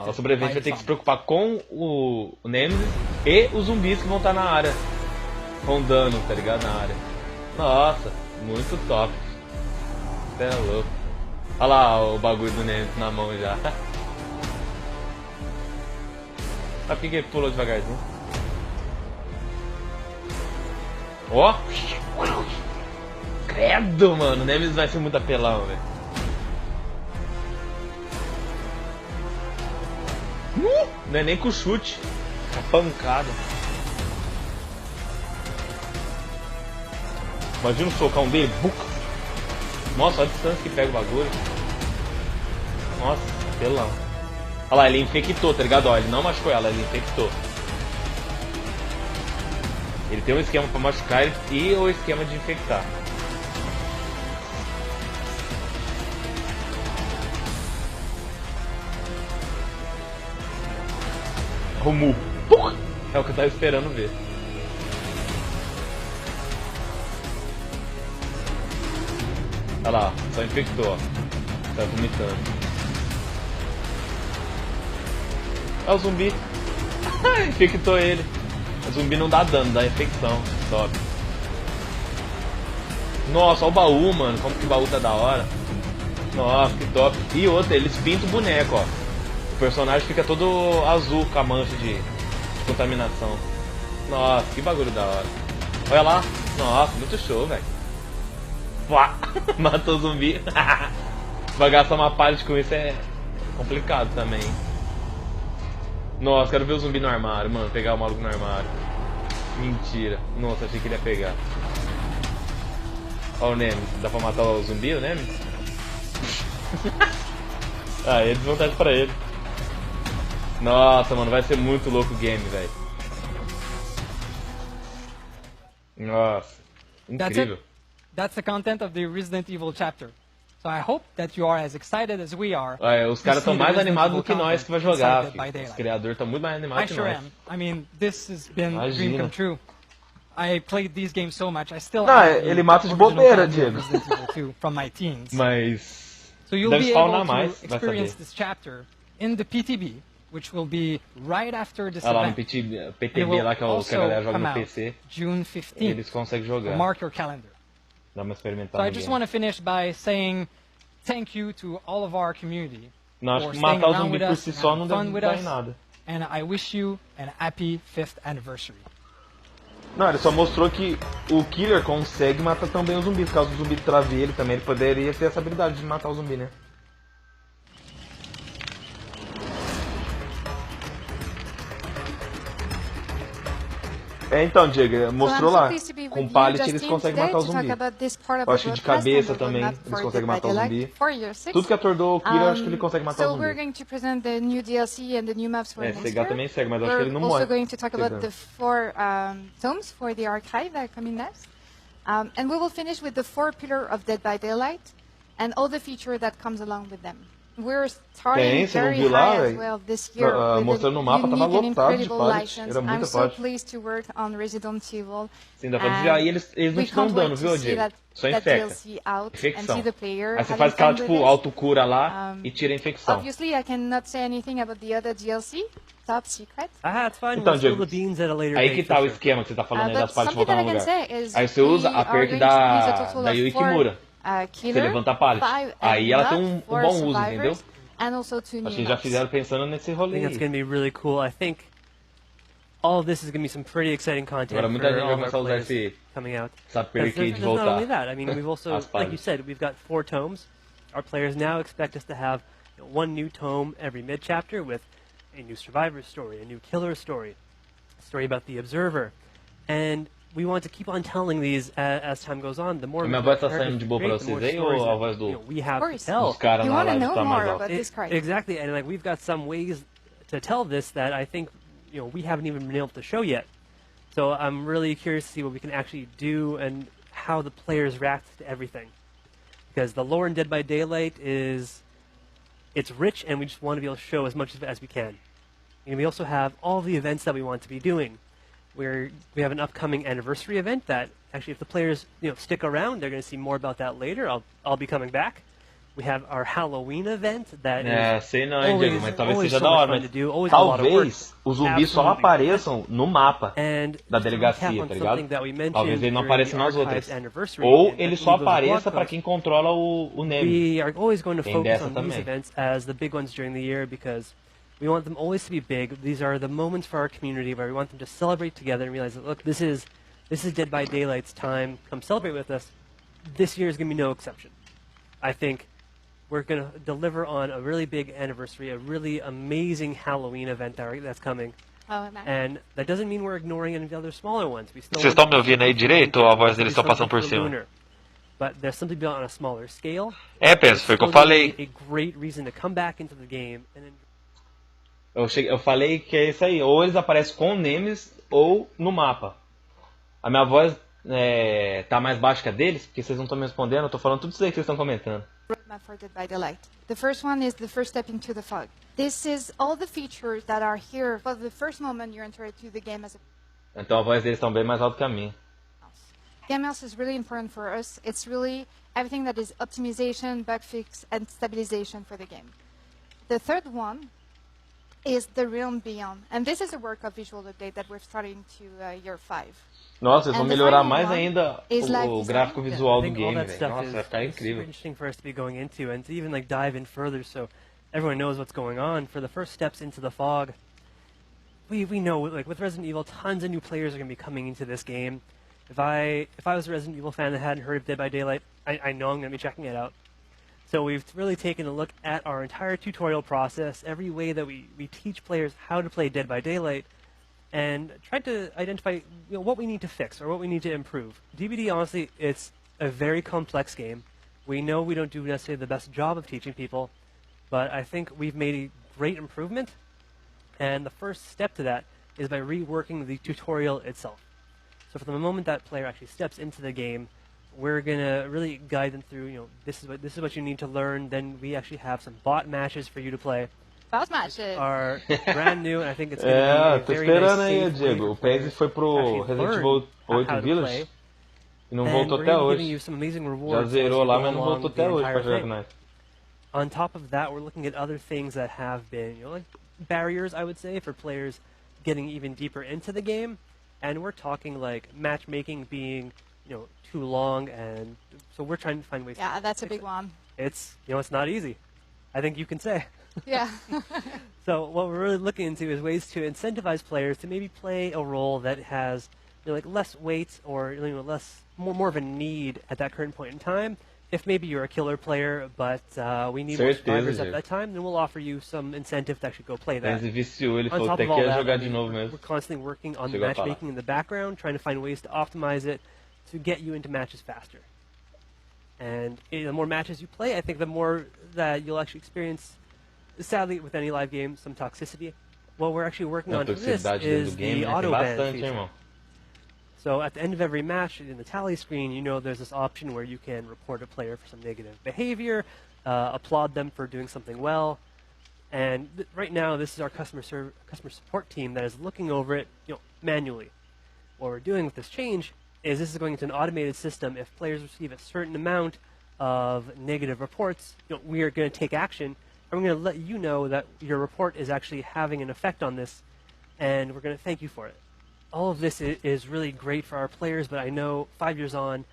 o sobrevivente vai ter que se preocupar com o Nemesis e os zumbis que vão estar na área, rondando, tá ligado? Na área. Nossa, muito top. Você é louco. Olha lá o bagulho do Nemesis na mão já. Sabe por que ele pulou devagarzinho? Ó! Credo, mano! O Nemesis vai ser muito apelão, velho. Não é nem com chute. É pancada. Imagina um socão dele. Buca. Nossa, olha a distância que pega o bagulho. Nossa, apelão. Olha lá, ele infectou, tá ligado? Ó, ele não machucou ela, ele infectou. Ele tem um esquema pra machucar e o esquema de infectar. Rumu. É o que eu tava esperando ver. Olha lá, só infectou, ó. Tá vomitando. Olha o zumbi. Infectou ele. O zumbi não dá dano, dá infecção. Top. Nossa, olha o baú, mano. Como que o baú tá da hora. Nossa, que top. E outra, eles pintam o boneco, ó. O personagem fica todo azul com a mancha de Contaminação. Nossa, que bagulho da hora. Olha lá. Nossa, muito show, velho. Matou o zumbi. Vai gastar uma pallet com isso é complicado também. Nossa, quero ver o zumbi no armário, mano. Pegar o maluco no armário. Mentira. Nossa, achei que ele ia pegar. Ó o Nemes. Dá pra matar o zumbi, o Nemes? Ah, é desvantagem pra ele. Nossa, mano, vai ser muito louco o game, velho. Nossa, incrível. That's the content of the Resident Evil chapter. So I hope that you are as excited as we are. Os caras estão mais animados do que nós que vai jogar, filho. Os criadores estão muito mais animados que nós. I sure am. I mean, this has been a dream come true. I played these games so much. I still have ele mata de bobeira, Diego. Resident Evil 2 from my teens. Mas so you'll be able to experience this chapter in the PTB, which will be right after this event. Lá no PTB lá que a galera joga no PC. June 15th. Eles conseguem jogar. Mark your calendar. Dá uma experimentada. So I just want to finish by saying thank you to all of our community. Não, acho que matar o zumbi por si só não dá em nada. And I wish you an happy 5th anniversary. Não, ele só mostrou que o killer consegue matar também o zumbi. Caso o zumbi trave ele também, ele poderia ter essa habilidade de matar o zumbi, né? Então, Diego, mostrou lá. Com pallet eles conseguem matar o zumbi. Eu acho que de cabeça também eles conseguem matar o zumbi. Tudo que atordou o killer, eu acho que ele consegue matar o zumbi. Sega também segue, mas eu acho que ele não morre. And we will finish with the 4 pillars of Dead by Daylight and all the features that comes along with them. We're starting very high as well this year with a unique and incredible license. I'm so pleased to work on Resident Evil. Sim, dá pra desviar. E eles não te dão dano, viu, Diego? Só infecta. Infecção. Aí você faz aquela, tipo, autocura lá e tira a infecção. Obviously, I cannot say anything about the other DLC. Top secret. It's fine. Então, Diego, aí que tá o esquema que você tá falando aí das partes de voltar no lugar. Aí você usa a perk da Yui Kimura. Você levanta a pallet. Aí ela tem um bom uso, entendeu? Acho que já fizeram pensando nesse rolê. I think it's going to be really cool. I think all of this is going to be some pretty exciting content. Agora muita gente vai começar a usar coming out. Essa perk de voltar. Not only that, I mean, we've also, like you said, we've got 4 tomes. Our players now expect us to have 1 new tome every mid-chapter with a new survivor story, a new killer story, a story about the observer, and we want to keep on telling these as time goes on. The more minha voz tá saindo de boa pra vocês aí ou a voz we have to tell. Dos caras na live tá mais alto? Exactly, and like we've got some ways to tell this that I think we haven't even been able to show yet. So I'm really curious to see what we can actually do and how the players react to everything. Because the lore in Dead by Daylight it's rich, and we just want to be able to show as much of it as we can. And we also have all the events that we want to be doing. We have an upcoming anniversary event that actually, if the players stick around, they're going to see more about that later. I'll be coming back. We have our Halloween event that sei não, hein, Diego, mas talvez seja da hora, mas talvez os zumbis só apareçam no mapa da delegacia, tá ligado? Talvez ele não apareça nas outras. Ou ele só apareça para quem controla o Neme. We are always going to Tem focus dessa on these também. events as the big ones during the year because we want them always to be big. These are the moments for our community where we want them to celebrate together and realize that, look, this is Dead by Daylight's time. Come celebrate with us. This year is going to be no exception. I think we're going to deliver on a really big anniversary, a really amazing Halloween event that's coming. And that doesn't mean we're ignoring any of the other smaller ones. We still Vocês estão me ouvindo aí direito ou a voz deles está passando por cima? But there's something built on a smaller scale. Pensa, foi o que eu falei. A great reason to come back into the game and eu falei que é isso aí, ou eles aparecem com Nemes ou no mapa. A minha voz tá mais baixa que a deles, porque vocês não estão me respondendo, eu tô falando tudo isso aí que vocês estão comentando. For Dead by Daylight. The first one is the first step into the fog. This is all the features that are here for the first moment you enter into the game as a... Então a voz deles estão bem mais alta que a minha. Game House is really important for us. It's really everything that is optimization, bug fix, and stabilization for the game. The third one is the Realm Beyond. And this is a work of visual update that we're starting to year 5. Nossa, eles vão melhorar mais ainda o gráfico visual do game, velho. Nossa, vai ficar incrível. It's interesting for us to be going into and to even dive in further so everyone knows what's going on. For the first steps into the fog, we know, like, with Resident Evil, tons of new players are going to be coming into this game. If I was a Resident Evil fan that hadn't heard of Dead by Daylight, I know I'm going to be checking it out. So we've really taken a look at our entire tutorial process, every way that we teach players how to play Dead by Daylight, and tried to identify what we need to fix or what we need to improve. DBD, honestly, it's a very complex game. We know we don't do necessarily the best job of teaching people, but I think we've made a great improvement, and the first step to that is by reworking the tutorial itself. So from the moment that player actually steps into the game, we're going to really guide them through, this is what you need to learn. Then we actually have some bot matches for you to play. Bot matches are brand new, and I think it's going to be a very nice, safe way Diego. O PES foi pro Resident Evil 8 Village e não voltou até hoje. Já zerou lá, mas não voltou até hoje para jogar com nós. On top of that, we're looking at other things that have been, like barriers, I would say, for players getting even deeper into the game. And we're talking like matchmaking being, too long, and so we're trying to find ways. Yeah, that's a big one. It's, it's not easy. I think you can say. Yeah. So what we're really looking into is ways to incentivize players to maybe play a role that has, like less weight or more of a need at that current point in time. If maybe you're a killer player, but we need more survivors at that time, then we'll offer you some incentive to actually go play that. On top of all that, we're constantly working on the matchmaking in the background, trying to find ways to optimize it to get you into matches faster. And the more matches you play, I think the more that you'll actually experience, sadly, with any live game, some toxicity. What we're actually working on for this is the auto ban feature. So at the end of every match, in the tally screen, there's this option where you can report a player for some negative behavior, applaud them for doing something well. And right now, this is our customer support team that is looking over it, manually. What we're doing with this change is this is going into an automated system. If players receive a certain amount of negative reports, we are going to take action, and we're going to let you know that your report is actually having an effect on this, and we're going to thank you for it. All of this is really great for our players, but I know 5 years on,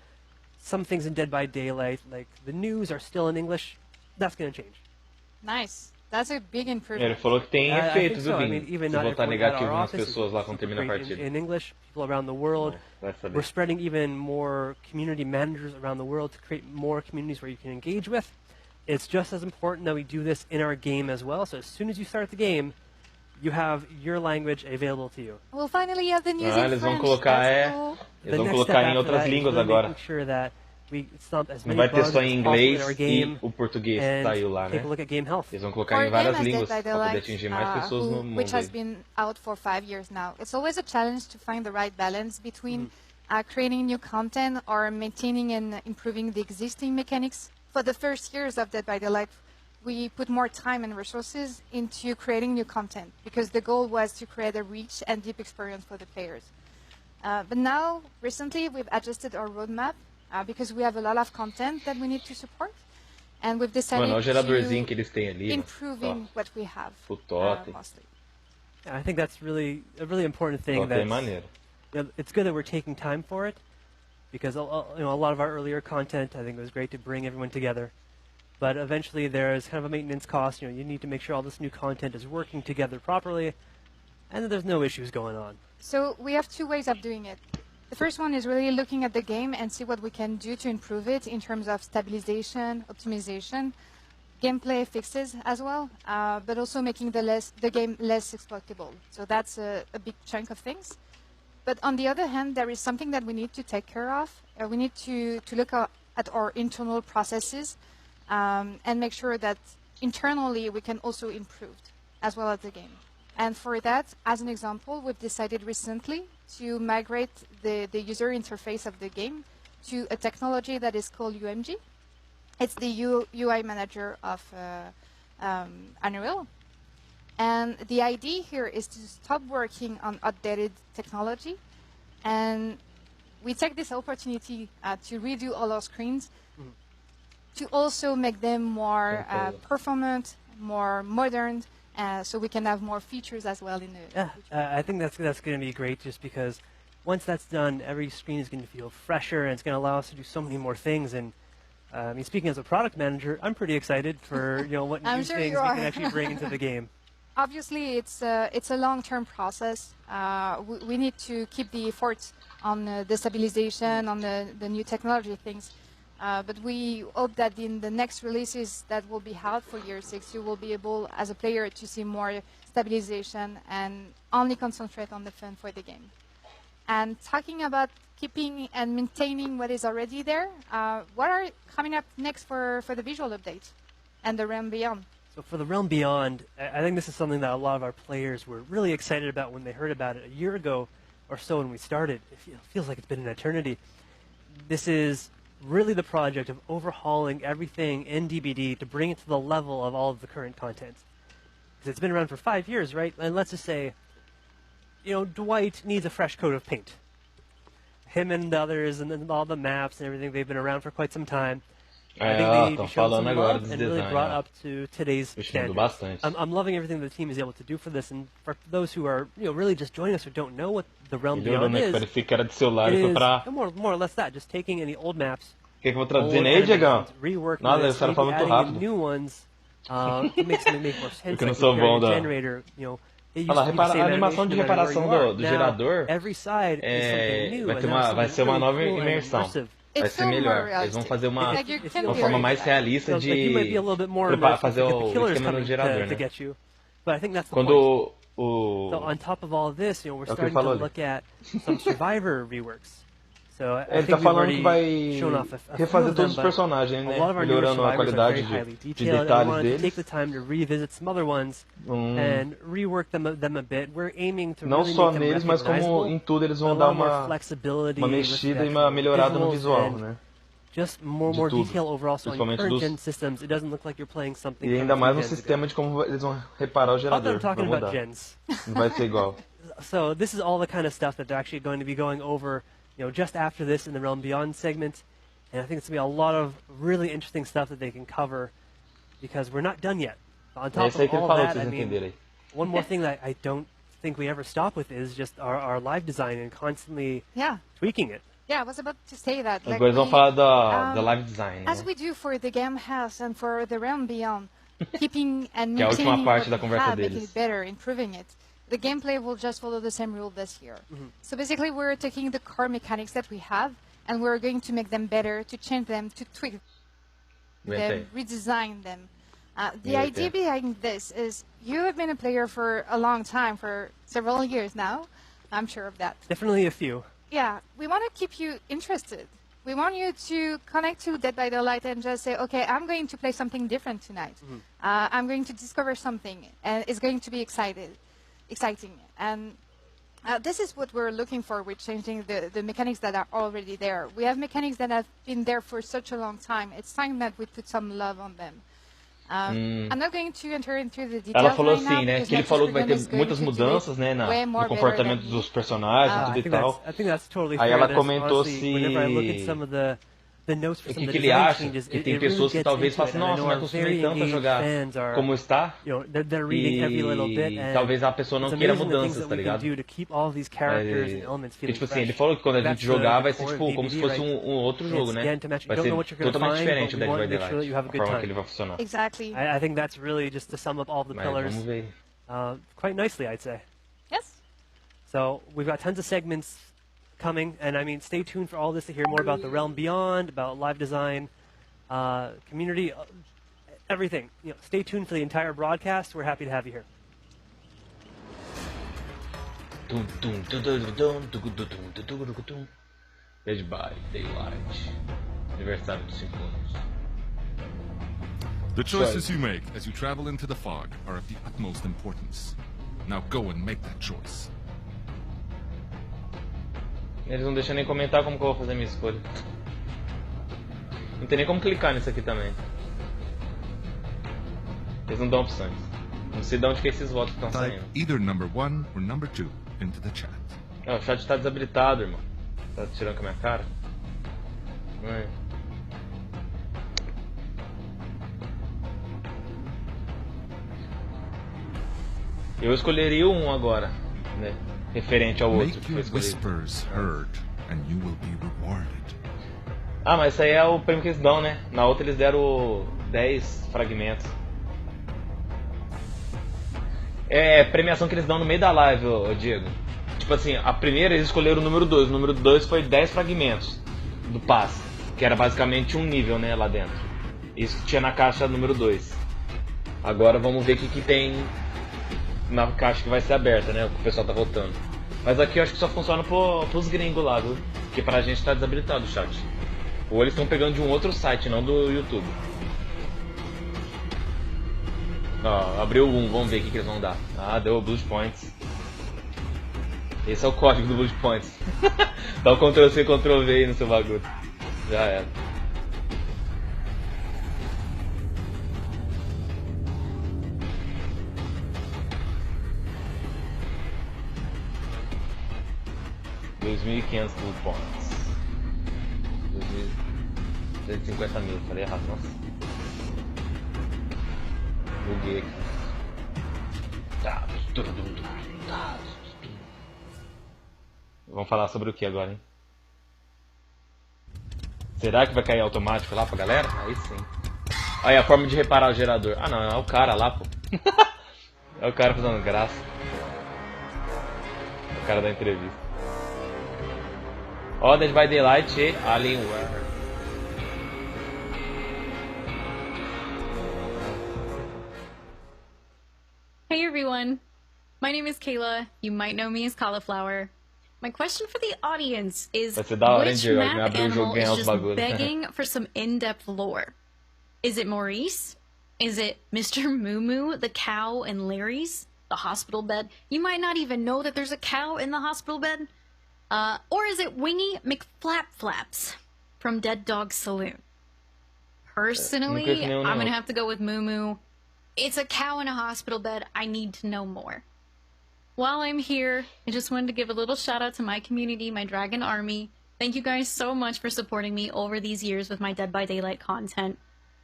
some things in Dead by Daylight, like the news, are still in English. That's going to change. Nice. That's a big improvement. Ele falou que tem efeito, viu, Vini? Se botar negativo nas pessoas lá quando termina a partida. In English, people around the world. We're spreading even more community managers around the world to create more communities where you can engage with. It's just as important that we do this in our game as well. So as soon as you start the game, you have your language available to you. We'll finally have the news in eles vão French. colocar, cool. Eles vão colocar em outras línguas agora. Sure that não vai ter só em inglês e o português saiu lá, né? Eles vão colocar em várias línguas para poder atingir mais pessoas no mundo. Which has been out for 5 years now. It's always a challenge to find the right balance between creating new content or maintaining and improving the existing mechanics. For the first years of Dead by Daylight, we put more time and resources into creating new content because the goal was to create a rich and deep experience for the players. But now, recently, we've adjusted our roadmap because we have a lot of content that we need to support, and we've decided to improving what we have mostly. Yeah, I think that's really a really important thing. It's good that we're taking time for it, because a lot of our earlier content, I think, was great to bring everyone together. But eventually, there's kind of a maintenance cost. You need to make sure all this new content is working together properly, and that there's no issues going on. So we have two ways of doing it. The first one is really looking at the game and see what we can do to improve it in terms of stabilization, optimization, gameplay fixes as well, but also making the game less exploitable. So that's a big chunk of things. But on the other hand, there is something that we need to take care of. We need to look at our internal processes and make sure that internally we can also improve as well as the game. And for that, as an example, we've decided recently to migrate the user interface of the game to a technology that is called UMG. It's the UI manager of Unreal. And the idea here is to stop working on outdated technology. And we take this opportunity to redo all our screens to also make them more performant, more modern, so we can have more features as well in the I think that's going to be great, just because once that's done, every screen is going to feel fresher, and it's going to allow us to do so many more things. And speaking as a product manager, I'm pretty excited for what new things we can actually bring into the game. obviously, it's a long-term process. We need to keep the efforts on the stabilization, on the new technology things. But we hope that in the next releases that will be out for year 6, you will be able, as a player, to see more stabilization and only concentrate on the fun for the game. And talking about keeping and maintaining what is already there, what are coming up next for the visual update and the Realm Beyond? So for the Realm Beyond, I think this is something that a lot of our players were really excited about when they heard about it a year ago or so when we started. It feels like it's been an eternity. This is really the project of overhauling everything in DBD to bring it to the level of all of the current content. Because it's been around for 5 years, right? And let's just say, Dwight needs a fresh coat of paint. Him and the others and then all the maps and everything, they've been around for quite some time. I think they need to show some love and really brought up to today's standards. I'm loving everything the team is able to do for this, and for those who are really just joining us or don't know what the Realm Beyond is, it is more or less that, just taking any old maps, reworking this, maybe adding in new ones to make something make more sense. Like the generator, a animação de reparação do gerador vai ser uma nova imersão. Vai ser melhor. Eles vão fazer uma forma mais realista de fazer o esquema no gerador, né? Quando So on top of all of this, we're starting to look at some Survivor reworks. So ele tá falando que vai refazer todos os personagens, né? Melhorando a qualidade de detalhes deles. Take the time to revisit some other ones and rework them a bit. We're aiming to não só neles, mas como em tudo eles vão dar uma mexida e uma melhorada no visual, né? Just more detail overall. So on current gen systems, it doesn't look like you're playing something. E ainda mais no sistema de como eles vão reparar o gerador. Talking about gens. Não vai ser igual. So this is all the kind of stuff that they're actually going to be going over, just after this in the Realm Beyond segment, and I think it's going to be a lot of really interesting stuff that they can cover, because we're not done yet. On top of all that, I mean, one more thing that I don't think we ever stop with is just our live design and constantly tweaking it. Yeah, I was about to say that. Like eles vão falar da live design. As we do for the Game House and for the Realm Beyond, keeping and que é a última parte da making it better, improving it. The gameplay will just follow the same rule this year. So basically, we're taking the core mechanics that we have, and we're going to make them better, to change them, to tweak them, redesign them. The idea behind this is you have been a player for a long time, for several years now. I'm sure of that. Definitely a few. Yeah, we want to keep you interested. We want you to connect to Dead by Daylight and just say, okay, I'm going to play something different tonight. I'm going to discover something, and it's going to be exciting. And this is what we're looking for with changing the mechanics that are already there. We have mechanics that have been there for such a long time. It's time that we put some love on them. I'm not going to enter into the details. Ela falou assim, né? Que ele falou que vai ter muitas mudanças, né, no comportamento dos personagens, tudo e tal. Aí ela comentou se o que ele acha, que tem pessoas que talvez façam, nossa, não acostumei tanto a jogar como está, e talvez a pessoa não queira mudanças, tá ligado? Tipo assim, ele falou que quando a gente jogar vai ser tipo, como se fosse um outro jogo, né? Vai ser totalmente diferente o Dead by Daylight, a forma que ele vai funcionar. Exactly. I think that's really just to sum up all the pillars quite nicely, I'd say. Yes. So we've got tons of segments coming, and I mean, stay tuned for all this to hear more about the Realm Beyond, about live design, community, everything. Stay tuned for the entire broadcast. We're happy to have you here. Dead by Daylight. Aniversário de 5 anos. The choices you make as you travel into the fog are of the utmost importance. Now go and make that choice. Eles não deixam nem comentar como que eu vou fazer a minha escolha. Não tem nem como clicar nisso aqui também. Eles não dão opções. Não sei de onde que esses votos estão saindo. Either number 1 or number 2 into the chat. O chat está desabilitado, irmão. Tá tirando com a minha cara? Não é. Eu escolheria um agora, né? Referente ao outro que foi escolhido. Ah, mas isso aí é o prêmio que eles dão, né? Na outra eles deram 10 fragmentos. é premiação que eles dão no meio da live, ô Diego. Tipo assim, a primeira eles escolheram o número 2. O número 2 foi 10 fragmentos do passe, que era basicamente um nível, né, lá dentro. Isso tinha na caixa número 2. Agora vamos ver o que tem na caixa que vai ser aberta, né, o que o pessoal tá votando. Mas aqui eu acho que só funciona pros gringos lá, viu? Porque pra gente tá desabilitado o chat. Ou eles estão pegando de um outro site, não do YouTube. Ó, abriu um, vamos ver o que eles vão dar. Ah, deu Bullet Points. Esse é o código do Bullet Points. Dá o Ctrl C, Ctrl V aí no seu bagulho. Já era. $2.500 Bullet Points. 250 mil, falei errado, nossa. Buguei aqui. Vamos falar sobre o que agora, hein? Será que vai cair automático lá pra galera? Aí sim. Aí a forma de reparar o gerador. Ah não, é o cara lá, pô. É o cara fazendo graça. É o cara da entrevista. Ó, Dead by Daylight e Alienware. Hey everyone, my name is Kayla. You might know me as Cauliflower. My question for the audience is, which map animal is just begging for some in-depth lore? Is it Maurice? Is it Mr. Moo Moo, the cow in Larry's, the hospital bed? You might not even know that there's a cow in the hospital bed. Or is it Wingy McFlapflaps from Dead Dog Saloon? Personally, I'm gonna have to go with Moo Moo. It's a cow in a hospital bed. I need to know more. While I'm here, I just wanted to give a little shout out to my community, my Dragon Army. Thank you guys so much for supporting me over these years with my Dead by Daylight content.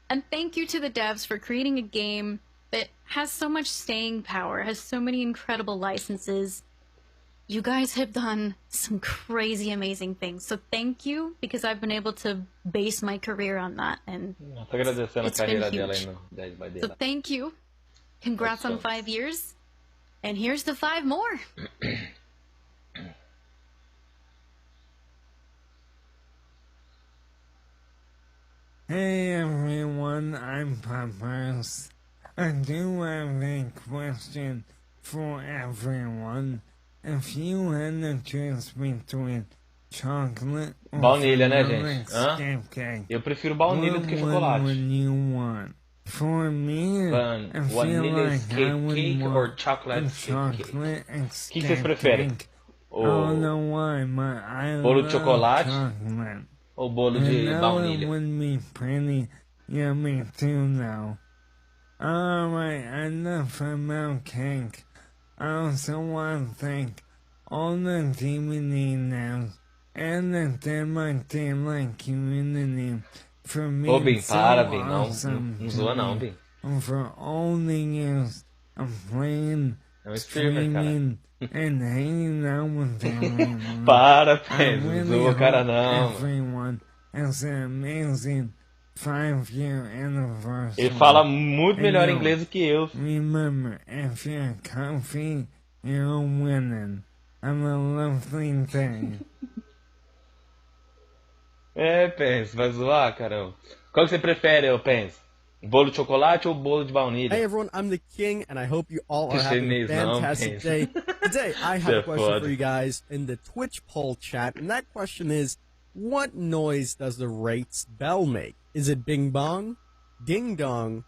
And thank you to the devs for creating a game that has so much staying power, has so many incredible licenses. You guys have done some crazy, amazing things. So thank you, because I've been able to base my career on that, and it's been huge. So thank you. Congrats on 5 years. And here's to 5 more. Hey everyone, I'm Poppers. I do have a question for everyone. If you had to choose between chocolate or baunilha, né, gente? Hã? Eu prefiro baunilha do que chocolate. For me, Vanilla cake or chocolate cake? O que vocês preferem? Bolo de chocolate ou bolo de baunilha? Alright, enough about cake. I also want to thank all the DVD now and the Dead by Daylight community for being so awesome não zoa não, Bim. For all the years of playing, streaming, and hanging out with everyone. Para, Pens, não zoa o cara não. Everyone has an amazing 5-year anniversary. Ele fala muito melhor inglês do que eu. Remember, if you're comfy, you're winning. I'm a lovely thing. Pens, vai zoar, caramba. Qual que você prefere, Pens? Bolo de chocolate ou bolo de baunilha? Hey everyone, I'm the King, and I hope you all are having a fantastic day. Today, I have a question for you guys in the Twitch poll chat, and that question is, what noise does the Wraith's bell make? Is it bing bong, ding dong,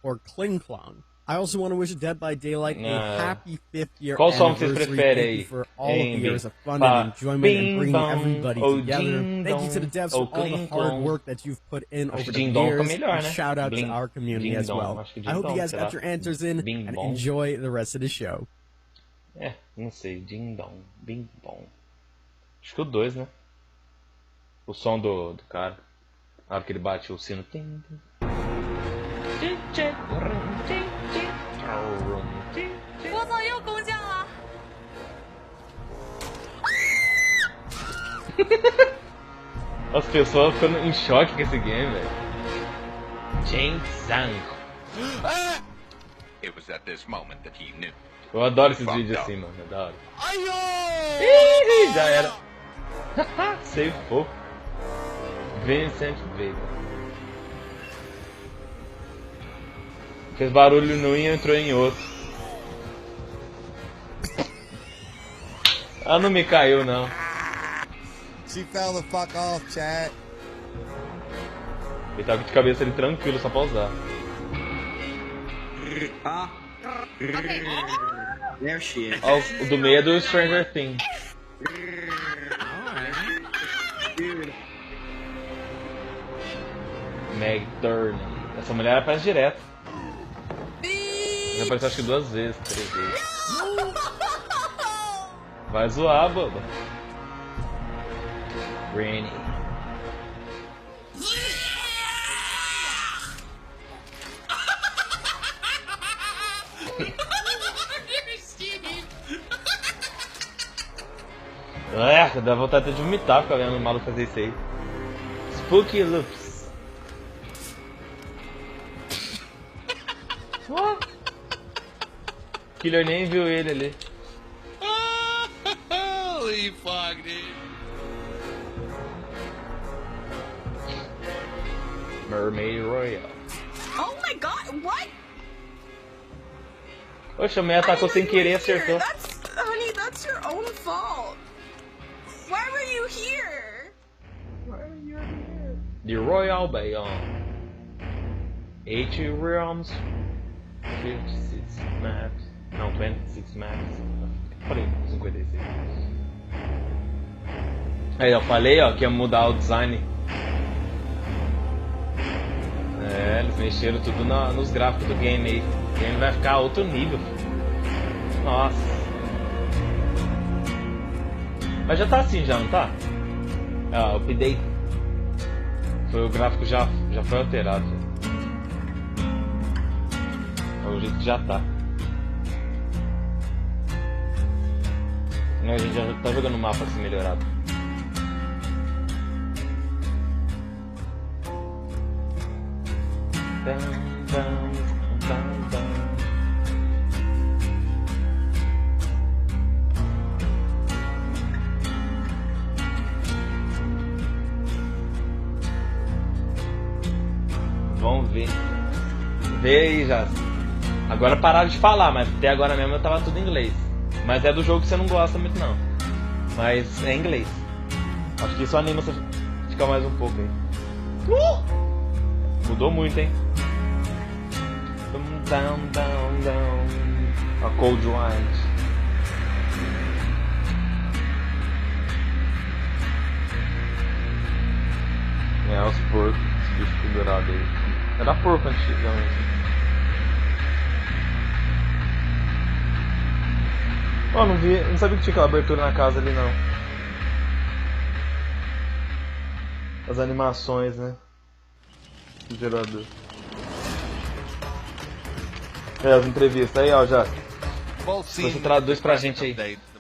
or kling clong? I also want to wish Dead by Daylight a happy 5th year anniversary. Thank you for all of the years of fun and enjoyment and bringing everybody together. Thank you to the devs for all the hard work that you've put in over the years. And shout out to our community as well. I hope you guys got your answers in and enjoy the rest of the show. Não sei. Ding dong, bing bong. Acho que o 2, né? O som do cara. Na hora que ele bate o sino. As pessoas ficando em choque com esse game, velho. It was at this moment that he knew. Eu adoro esses vídeos assim, mano. É da hora. Ih, já era. Safe. Vincent Vega. Fez barulho no e entrou em outro. Ah, não me caiu, não. She fell the fuck off, chat. Ele tava de cabeça ali tranquilo, só pra usar. There she is. Ó, o do meio é do Stranger Things. Meg Turney. Essa mulher aparece direto. Já apareceu acho que 2 vezes, 3 vezes. Vai zoar, boba. Granny. Dá vontade de vomitar ficar vendo o maluco fazer isso aí. Spooky Loops. Killer nem viu ele ali. Holy fuck, dude. Mermaid Royal. Oh my god, what? Oxe, a meia atacou sem querer e acertou. Honey, that's your own fault. Why were you here? Why were you here? The Royal Bayonne. 80 realms. 56 maps. Não, 26 maps. Falei, 56. Aí, eu falei, ó, que ia mudar o design. É, eles mexeram tudo nos gráficos do game aí. O game vai ficar outro nível. Nossa. Mas já tá assim, já não tá? Ah, o update. O gráfico já foi alterado. É o jeito que já tá. A gente já tá jogando o mapa assim melhorado. Vamos ver. Vê aí já. Agora pararam de falar, mas até agora mesmo eu tava tudo em inglês. Mas é do jogo que você não gosta muito não. Mas é em inglês. Acho que isso anima você ficar mais um pouco aí. Mudou muito, hein? Down, down, down. A Cold White. É, os porcos, esse bicho pendurado aí. Era porco antigamente. Oh, não sabia que tinha aquela abertura na casa ali não. As animações, né? O gerador. É, as entrevistas aí, ó, já. Você traduz pra gente aí.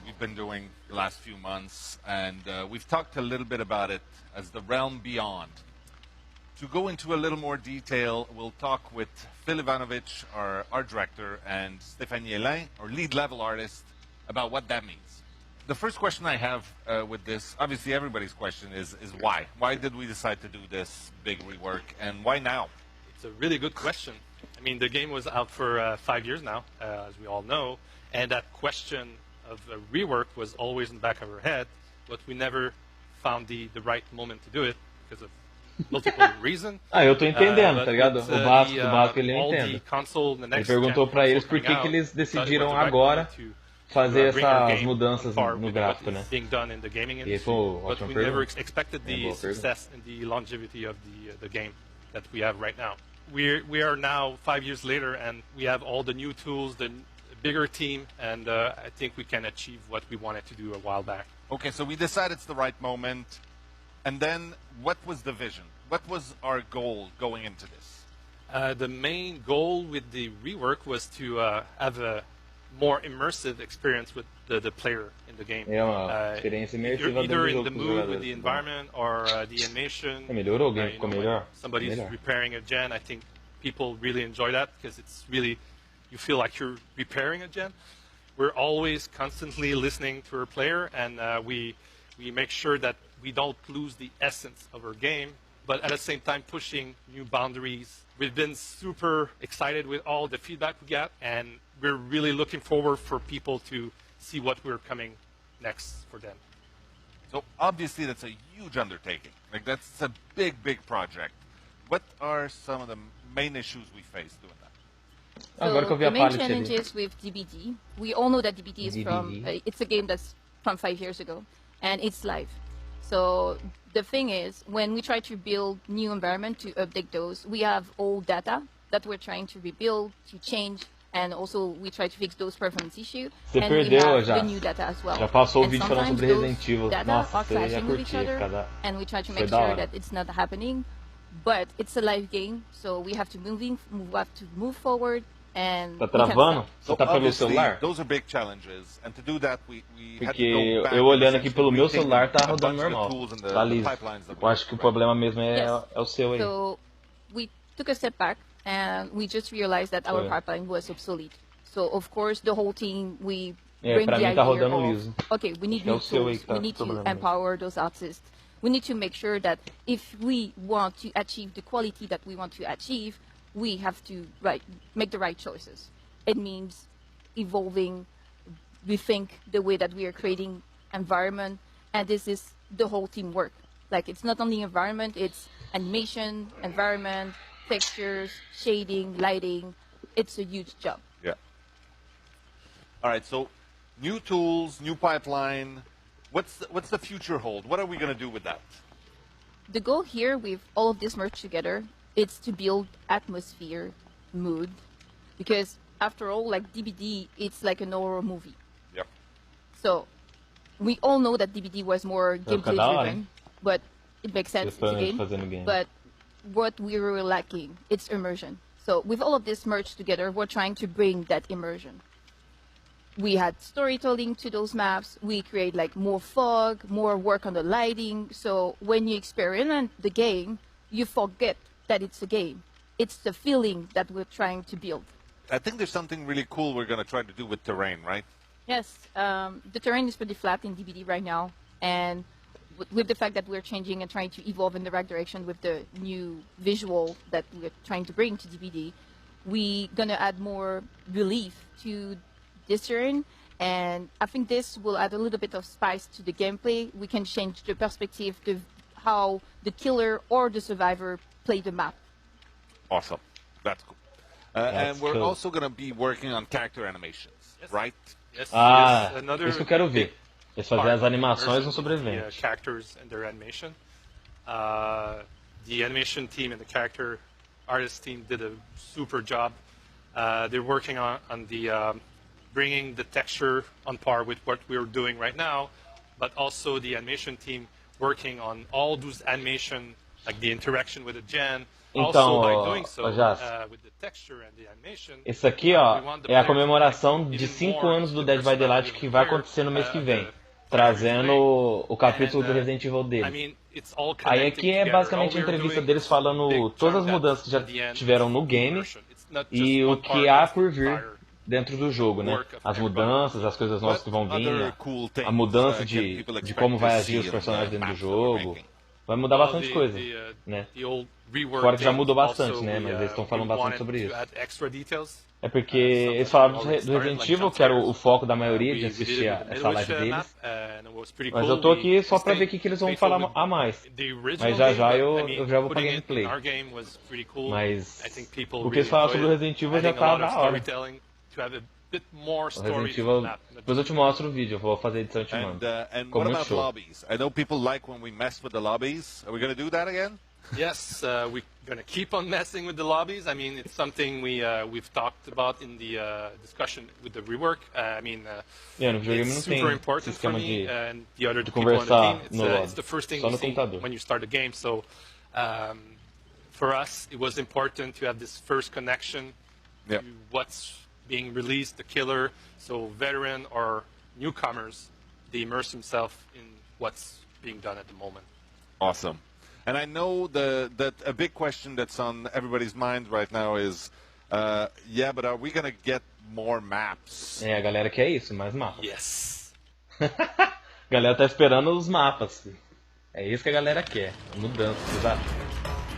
We've been doing the last few months, and we've talked a little bit about it as the realm beyond. To go into a little more detail, we'll talk with Phil Ivanovich, our art director, and Stéphanie Hélin, our lead level artist, about what that means. The first question I have with this, obviously everybody's question is why? Why did we decide to do this big rework, and why now? It's a really good question. I mean, the game was out for 5 years now, as we all know, and that question of a rework was always in the back of our head, but we never found the right moment to do it because of multiple reasons. Eu tô entendendo, tá ligado? O básico ele entende. Ele perguntou pra eles por que eles decidiram agora fazer essas mudanças no gráfico, né? E foi ótima pergunta. We never expected the success and the longevity of the game that we have right now. We are now 5 years later, and we have all the new tools, the bigger team, and I think we can achieve what we wanted to do a while back. Okay, so we decided it's the right moment. And then, what was the vision? What was our goal going into this? The main goal with the rework was to have a more immersive experience with the player in the game. Either in the mood with the environment or the animation. Melhorou o game, ficou melhor. Somebody's repairing a gen. I think people really enjoy that because it's really, you feel like you're repairing a gen. we're always constantly listening to our player, and we make sure that we don't lose the essence of our game, but at the same time pushing new boundaries. We've been super excited with all the feedback we got, and we're really looking forward for people to see what we're coming next for them. So obviously that's a huge undertaking. Like that's a big, big project. What are some of the main issues we face doing that? So the main challenges with DBD, we all know that DBD is from, it's a game that's from 5 years ago, and it's live. So the thing is, when we try to build new environment to update those, we have old data that we're trying to rebuild, to change, and also we try to fix those performance issues. And we have the new data as well. Já passou o vídeo falando sobre Resident Evil. Nossa, você ia curtir, cara. And we try to make sure that it's not happening, but it's a live game, so we have to move forward. And tá travando? Você tá pelo celular? Those are big challenges, and to do that we Porque eu olhando aqui pelo meu celular tá rodando normal, tá liso. Eu acho que o problema mesmo é o seu aí. So we took a step back and we just realized that our pipeline was obsolete. So of course the whole team we bring the idea of okay, we need new tools, we need to empower those artists. We need to make sure that if we want to achieve the quality that we want to achieve, we have to make the right choices. It means evolving, rethink the way that we are creating environment, and this is the whole team work. Like it's not only environment, it's animation, environment, textures, shading, lighting. It's a huge job. Yeah. All right, so new tools, new pipeline. What's the future hold? What are we going to do with that? The goal here with all of this merged together, it's to build atmosphere, mood, because after all, like DBD, it's like an horror movie. Yep. So we all know that DBD was more gameplay driven, but it makes sense. It's a game. But what we were lacking, it's immersion. So with all of this merged together, we're trying to bring that immersion. We had storytelling to those maps. We create like more fog, more work on the lighting. So when you experiment the game, you forget that it's a game. It's the feeling that we're trying to build. I think there's something really cool we're going to try to do with terrain, right? Yes, the terrain is pretty flat in DBD right now, and with the fact that we're changing and trying to evolve in the right direction with the new visual that we're trying to bring to DBD, we're going to add more relief to this terrain, and I think this will add a little bit of spice to the gameplay. We can change the perspective to how the killer or the survivor play the map. Awesome. That's cool. And we're also going to be working on character animations, right? Yes. Isso que eu quero ver. Eles fazem as animações no sobrevivente. The characters and their animation. The animation team and the character artist team did a super job. They're working on the bringing the texture on par with what we're doing right now, but also the animation team working on all those animation, like the interaction with the gen. Então, isso aqui, ó, é a comemoração de 5 anos do Dead by Daylight que vai acontecer no mês que vem, trazendo o capítulo do Resident Evil deles. Aí aqui é basicamente a entrevista deles falando todas as mudanças que já tiveram no game e o que há por vir dentro do jogo, né? As mudanças, as coisas novas que vão vir, a mudança de como vai agir os personagens dentro do jogo. Vai mudar bastante coisa, né? Fora que já mudou bastante, né? Mas eles estão falando bastante sobre isso. É porque eles falaram do Resident Evil, que era o foco da maioria de assistir essa live deles. Mas eu tô aqui só pra ver o que eles vão falar a mais. Mas já eu já vou pra gameplay. Mas o que eles falaram sobre o Resident Evil já tá da hora. O Resident Evil, depois eu te mostro o vídeo, eu vou fazer a edição e te mando. Ficou muito show. Lobbies? I know people like when we mess with the lobbies. Are we going to do that again? Yes, we're going to keep on messing with the lobbies. I mean, it's something we've talked about in the discussion with the rework. I mean, it's super important for me and the other people on the team. It's the first thing we see when you start a game. So for us, it was important to have this first connection to what's being released, the killer. So veteran or newcomers, they immerse themselves in what's being done at the moment. Awesome. And I know that a big question that's on everybody's mind right now is, yeah, but are we going to get more maps. É, a galera quer isso, mais mapas. Yes. A galera tá esperando os mapas. É isso que a galera quer. Mudança, exato.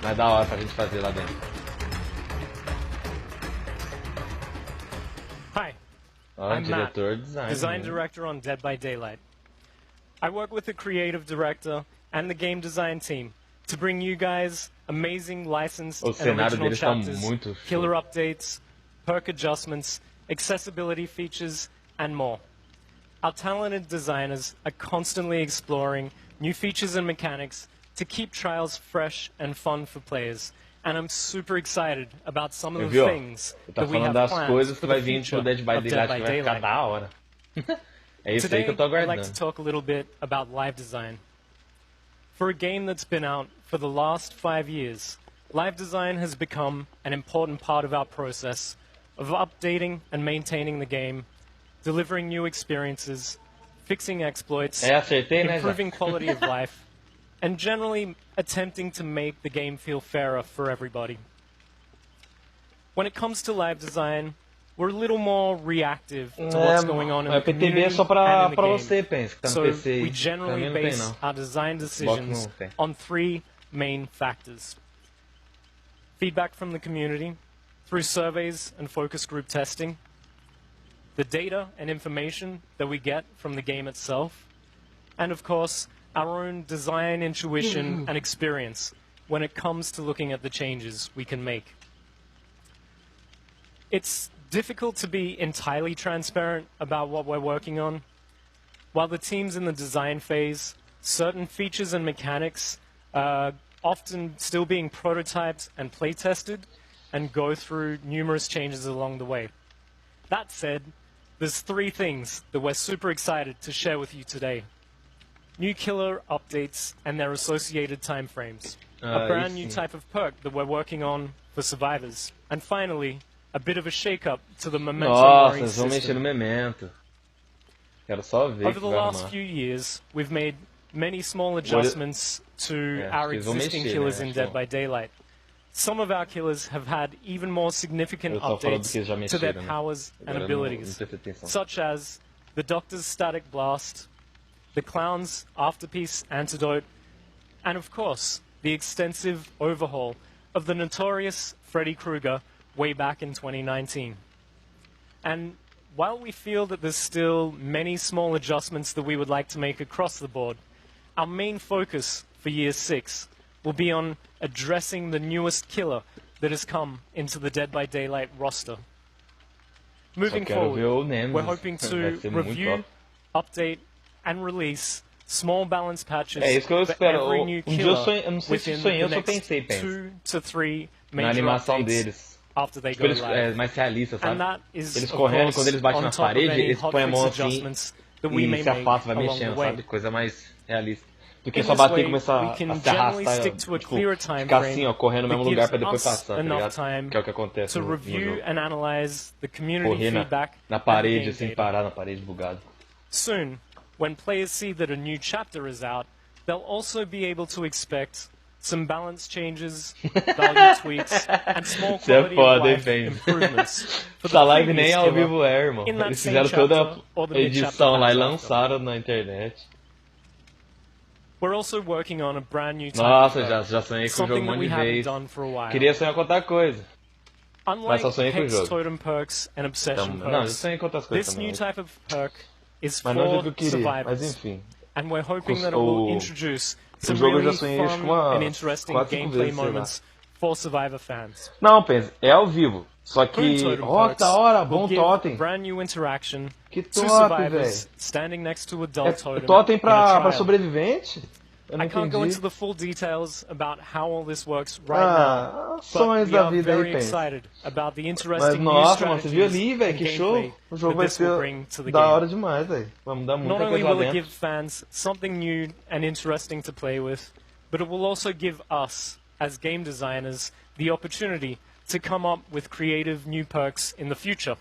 Mas da hora pra gente fazer lá dentro. Hi. I'm Matt, design director on Dead by Daylight. I work with the creative director and the game design team to bring you guys amazing licensed and original chapters, killer updates, perk adjustments, accessibility features, and more. Our talented designers are constantly exploring new features and mechanics to keep trials fresh and fun for players. And I'm super excited about some of the things that we have planned for the future of Dead by Daylight. Today, I'd like to talk a little bit about live design. For a game that's been out for the last 5 years, live design has become an important part of our process of updating and maintaining the game, delivering new experiences, fixing exploits, improving quality of life, and generally attempting to make the game feel fairer for everybody. When it comes to live design, we're a little more reactive to what's going on in the community and in the game. So we generally base our design decisions on 3 main factors. Feedback from the community through surveys and focus group testing, the data and information that we get from the game itself, and of course, our own design intuition and experience when it comes to looking at the changes we can make. It's difficult to be entirely transparent about what we're working on. While the team's in the design phase, certain features and mechanics are often still being prototyped and play-tested and go through numerous changes along the way. That said, there's 3 things that we're super excited to share with you today. New killer updates and their associated timeframes, a brand new type of perk that we're working on for survivors, and finally, a bit of a shake-up to the memento system. Over the last few years, we've made many small adjustments to our existing killers in Dead by Daylight. Some of our killers have had even more significant updates to their powers and abilities, such as the Doctor's Static Blast, the Clown's Afterpiece Antidote, and of course, the extensive overhaul of the notorious Freddy Krueger way back in 2019. And while we feel that there's still many small adjustments that we would like to make across the board, our main focus for Year 6 will be on addressing the newest killer that has come into the Dead by Daylight roster. Moving forward, we're hoping to review, update, and release small balance patches for every new killer within the next 2 to 3 major updates after they go live. And that is, of course, on top of any hotfix adjustments that we may make along the way. Do que só bater e começar a se arrastar, tipo, ficar assim, ó, correndo no mesmo lugar pra depois passar, tá ligado? Que é o que acontece no jogo. Correr na parede, assim, parar na parede bugado. Soon, when players see that a new chapter is out, they'll also be able to expect some balance changes, value tweaks, and small quality of life improvements. Essa live nem ao vivo é, irmão. Eles fizeram toda a edição lá e lançaram na internet. We're also working on a brand new type já sonhei com o jogo um monte de vez. Queria sonhar com outra coisa. Mas só sonhei com o jogo. Não, já sonhei com outras coisas também. Mas não o que eu queria, mas enfim. And we're hoping that it will introduce some really fun and interesting gameplay moments for Survivor fans. Não, pensa, é ao vivo. Só que, ó, que da hora, bom totem. Que top, velho. Totem pra sobrevivente? Eu não I can't go into the full details about how all this works right now, sonhos da vida aí, mas nossa, mano, você viu ali, velho, que show. O jogo vai ser da hora demais, velho. Vamos dar muita coisa lá dentro. Not only will it give fans something new and interesting to play with, but it will also give us, as game designers, the opportunity to come up with creative new perks in the future.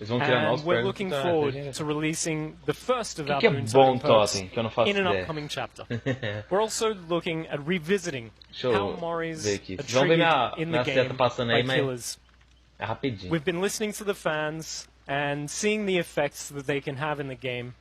And we're looking forward to releasing the first of our Boon perks in an upcoming chapter. We're also looking at revisiting how Moris are treated in the game by killers. É rapidinho. We've been listening to the fans and seeing the effects that they can have in the game.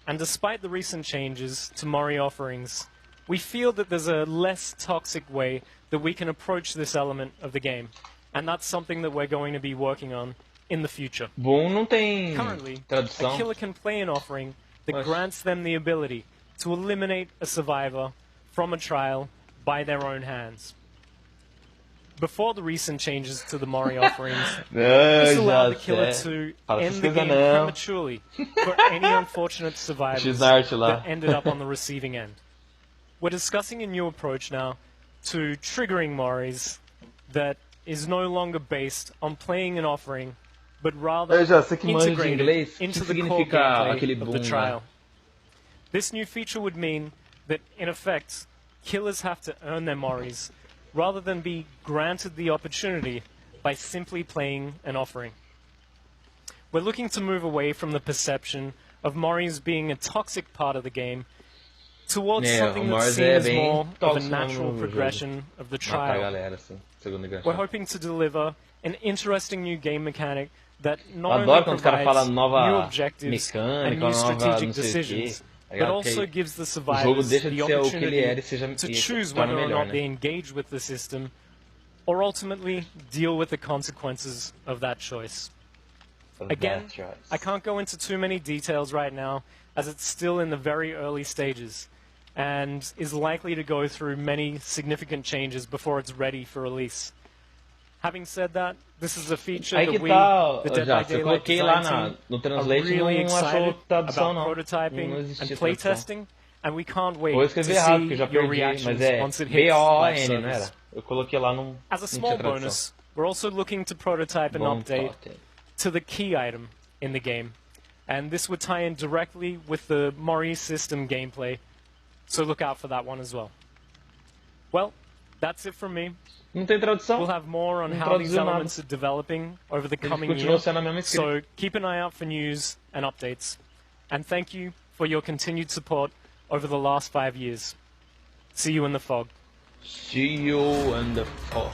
And despite the recent changes to Mori offerings, we feel that there's a less toxic way that we can approach this element of the game. And that's something that we're going to be working on in the future. Bom, não tem Currently, tradução. a killer can play an offering that grants them the ability to eliminate a survivor from a trial by their own hands. Before the recent changes to the Mori offerings, this allowed the killer to end the game prematurely for any unfortunate survivors that ended up on the receiving end. We're discussing a new approach now to triggering Moris that is no longer based on playing an offering, but rather integrated into the core gameplay of the trial. This new feature would mean that, in effect, killers have to earn their Moris rather than be granted the opportunity by simply playing an offering. We're looking to move away from the perception of Moris being a toxic part of the game towards something that seems more of a natural progression of the trial. We're hoping to deliver an interesting new game mechanic that not only provides new objectives and new strategic decisions, but also gives the survivors the opportunity to choose whether or not they engage with the system or ultimately deal with the consequences of that choice. Again, I can't go into too many details right now as it's still in the very early stages and is likely to go through many significant changes before it's ready for release. Having said that, this is a feature that we, the Dead by Daylight design team, are really excited about prototyping and playtesting, and we can't wait to see your reactions once it hits live service. As a small bonus, we're also looking to prototype an update to the key item in the game, and this would tie in directly with the Mori system gameplay, so look out for that one as well. Well, that's it from me. Não tem tradução. We'll have more on how these elements are developing over the coming year, so keep an eye out for news and updates. And thank you for your continued support over the last 5 years. See you in the fog. See you in the fog.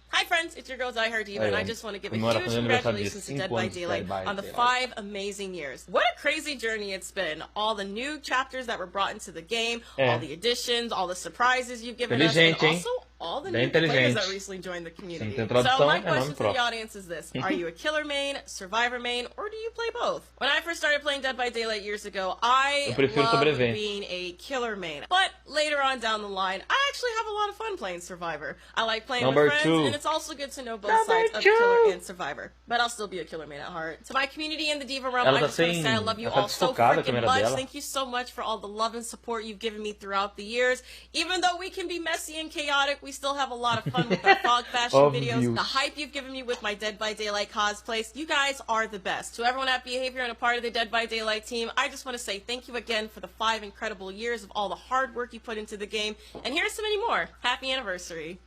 Hi friends, it's your girl Die Hard Diva, and I just want to give a huge congratulations to Dead by Daylight on the 5 amazing years. What a crazy journey it's been. All the new chapters that were brought into the game, all the additions, all the surprises you've given us, and also all the new players that recently joined the community. So my question to the audience is this: are you a killer main, survivor main, or do you play both? When I first started playing Dead by Daylight years ago, I loved being a killer main. But later on down the line, I actually have a lot of fun playing survivor. I like playing with friends, and it's also good to know both sides of killer and survivor. But I'll still be a killer main at heart. To my community in the Diva Realm, I just want to say I love you all so freaking much. Thank you so much for all the love and support you've given me throughout the years. Even though we can be messy and chaotic, we still have a lot of fun with our fog fashion videos. The hype you've given me with my Dead by Daylight cosplays, you guys are the best. To everyone at Behavior and a part of the Dead by Daylight team, I just want to say thank you again for the 5 incredible years of all the hard work you put into the game. And here's to many more. Happy anniversary.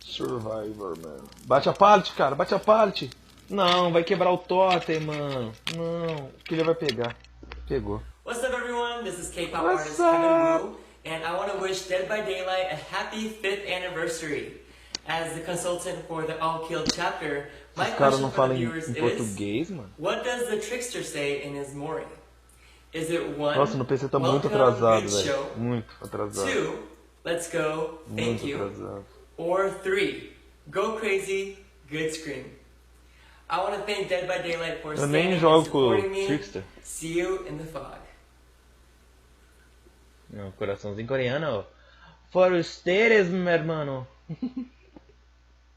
Survivor, mano. Bate a pallet, cara. Bate a pallet. Não, vai quebrar o totem, mano. Não. O que ele vai pegar? Pegou. What's up, everyone? This is K-pop artist Kevin Wu, and I want to wish Dead by Daylight a happy 5th anniversary. As the consultant for the All Killed chapter, my question for the viewers is, what does the trickster say in his Mori? Is it 1, Nossa, no PC tá muito atrasado, velho. Muito atrasado. 2, let's go, thank you. Or 3, go crazy, good scream. I want to thank Dead by Daylight for standing and supporting me. Trickster. See you in the fog. Não, coraçãozinho coreano. For ustedes, meu hermano.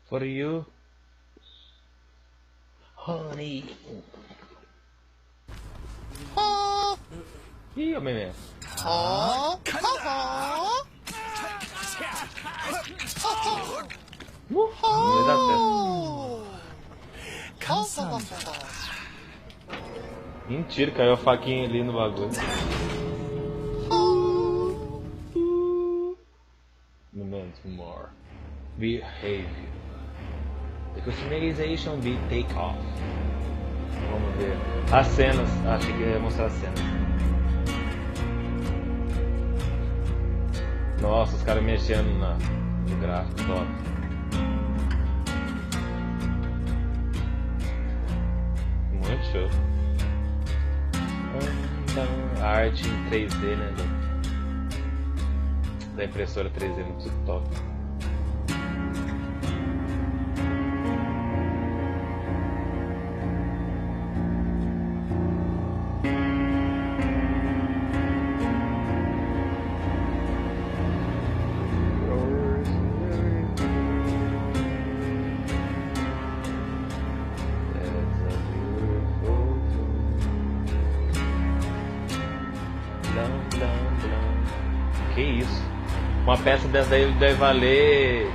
For you. Honey. Ih, o meme. Mentira, caiu a faquinha ali no bagulho. Moments more. Behavior. The customization be take off. Vamos ver. As cenas. Achei que ia mostrar as cenas. Nossa, os caras mexendo no gráfico, top. Muito show. A arte em 3D, né? Da impressora 3D, muito top. Que isso? Uma peça dessa daí deve valer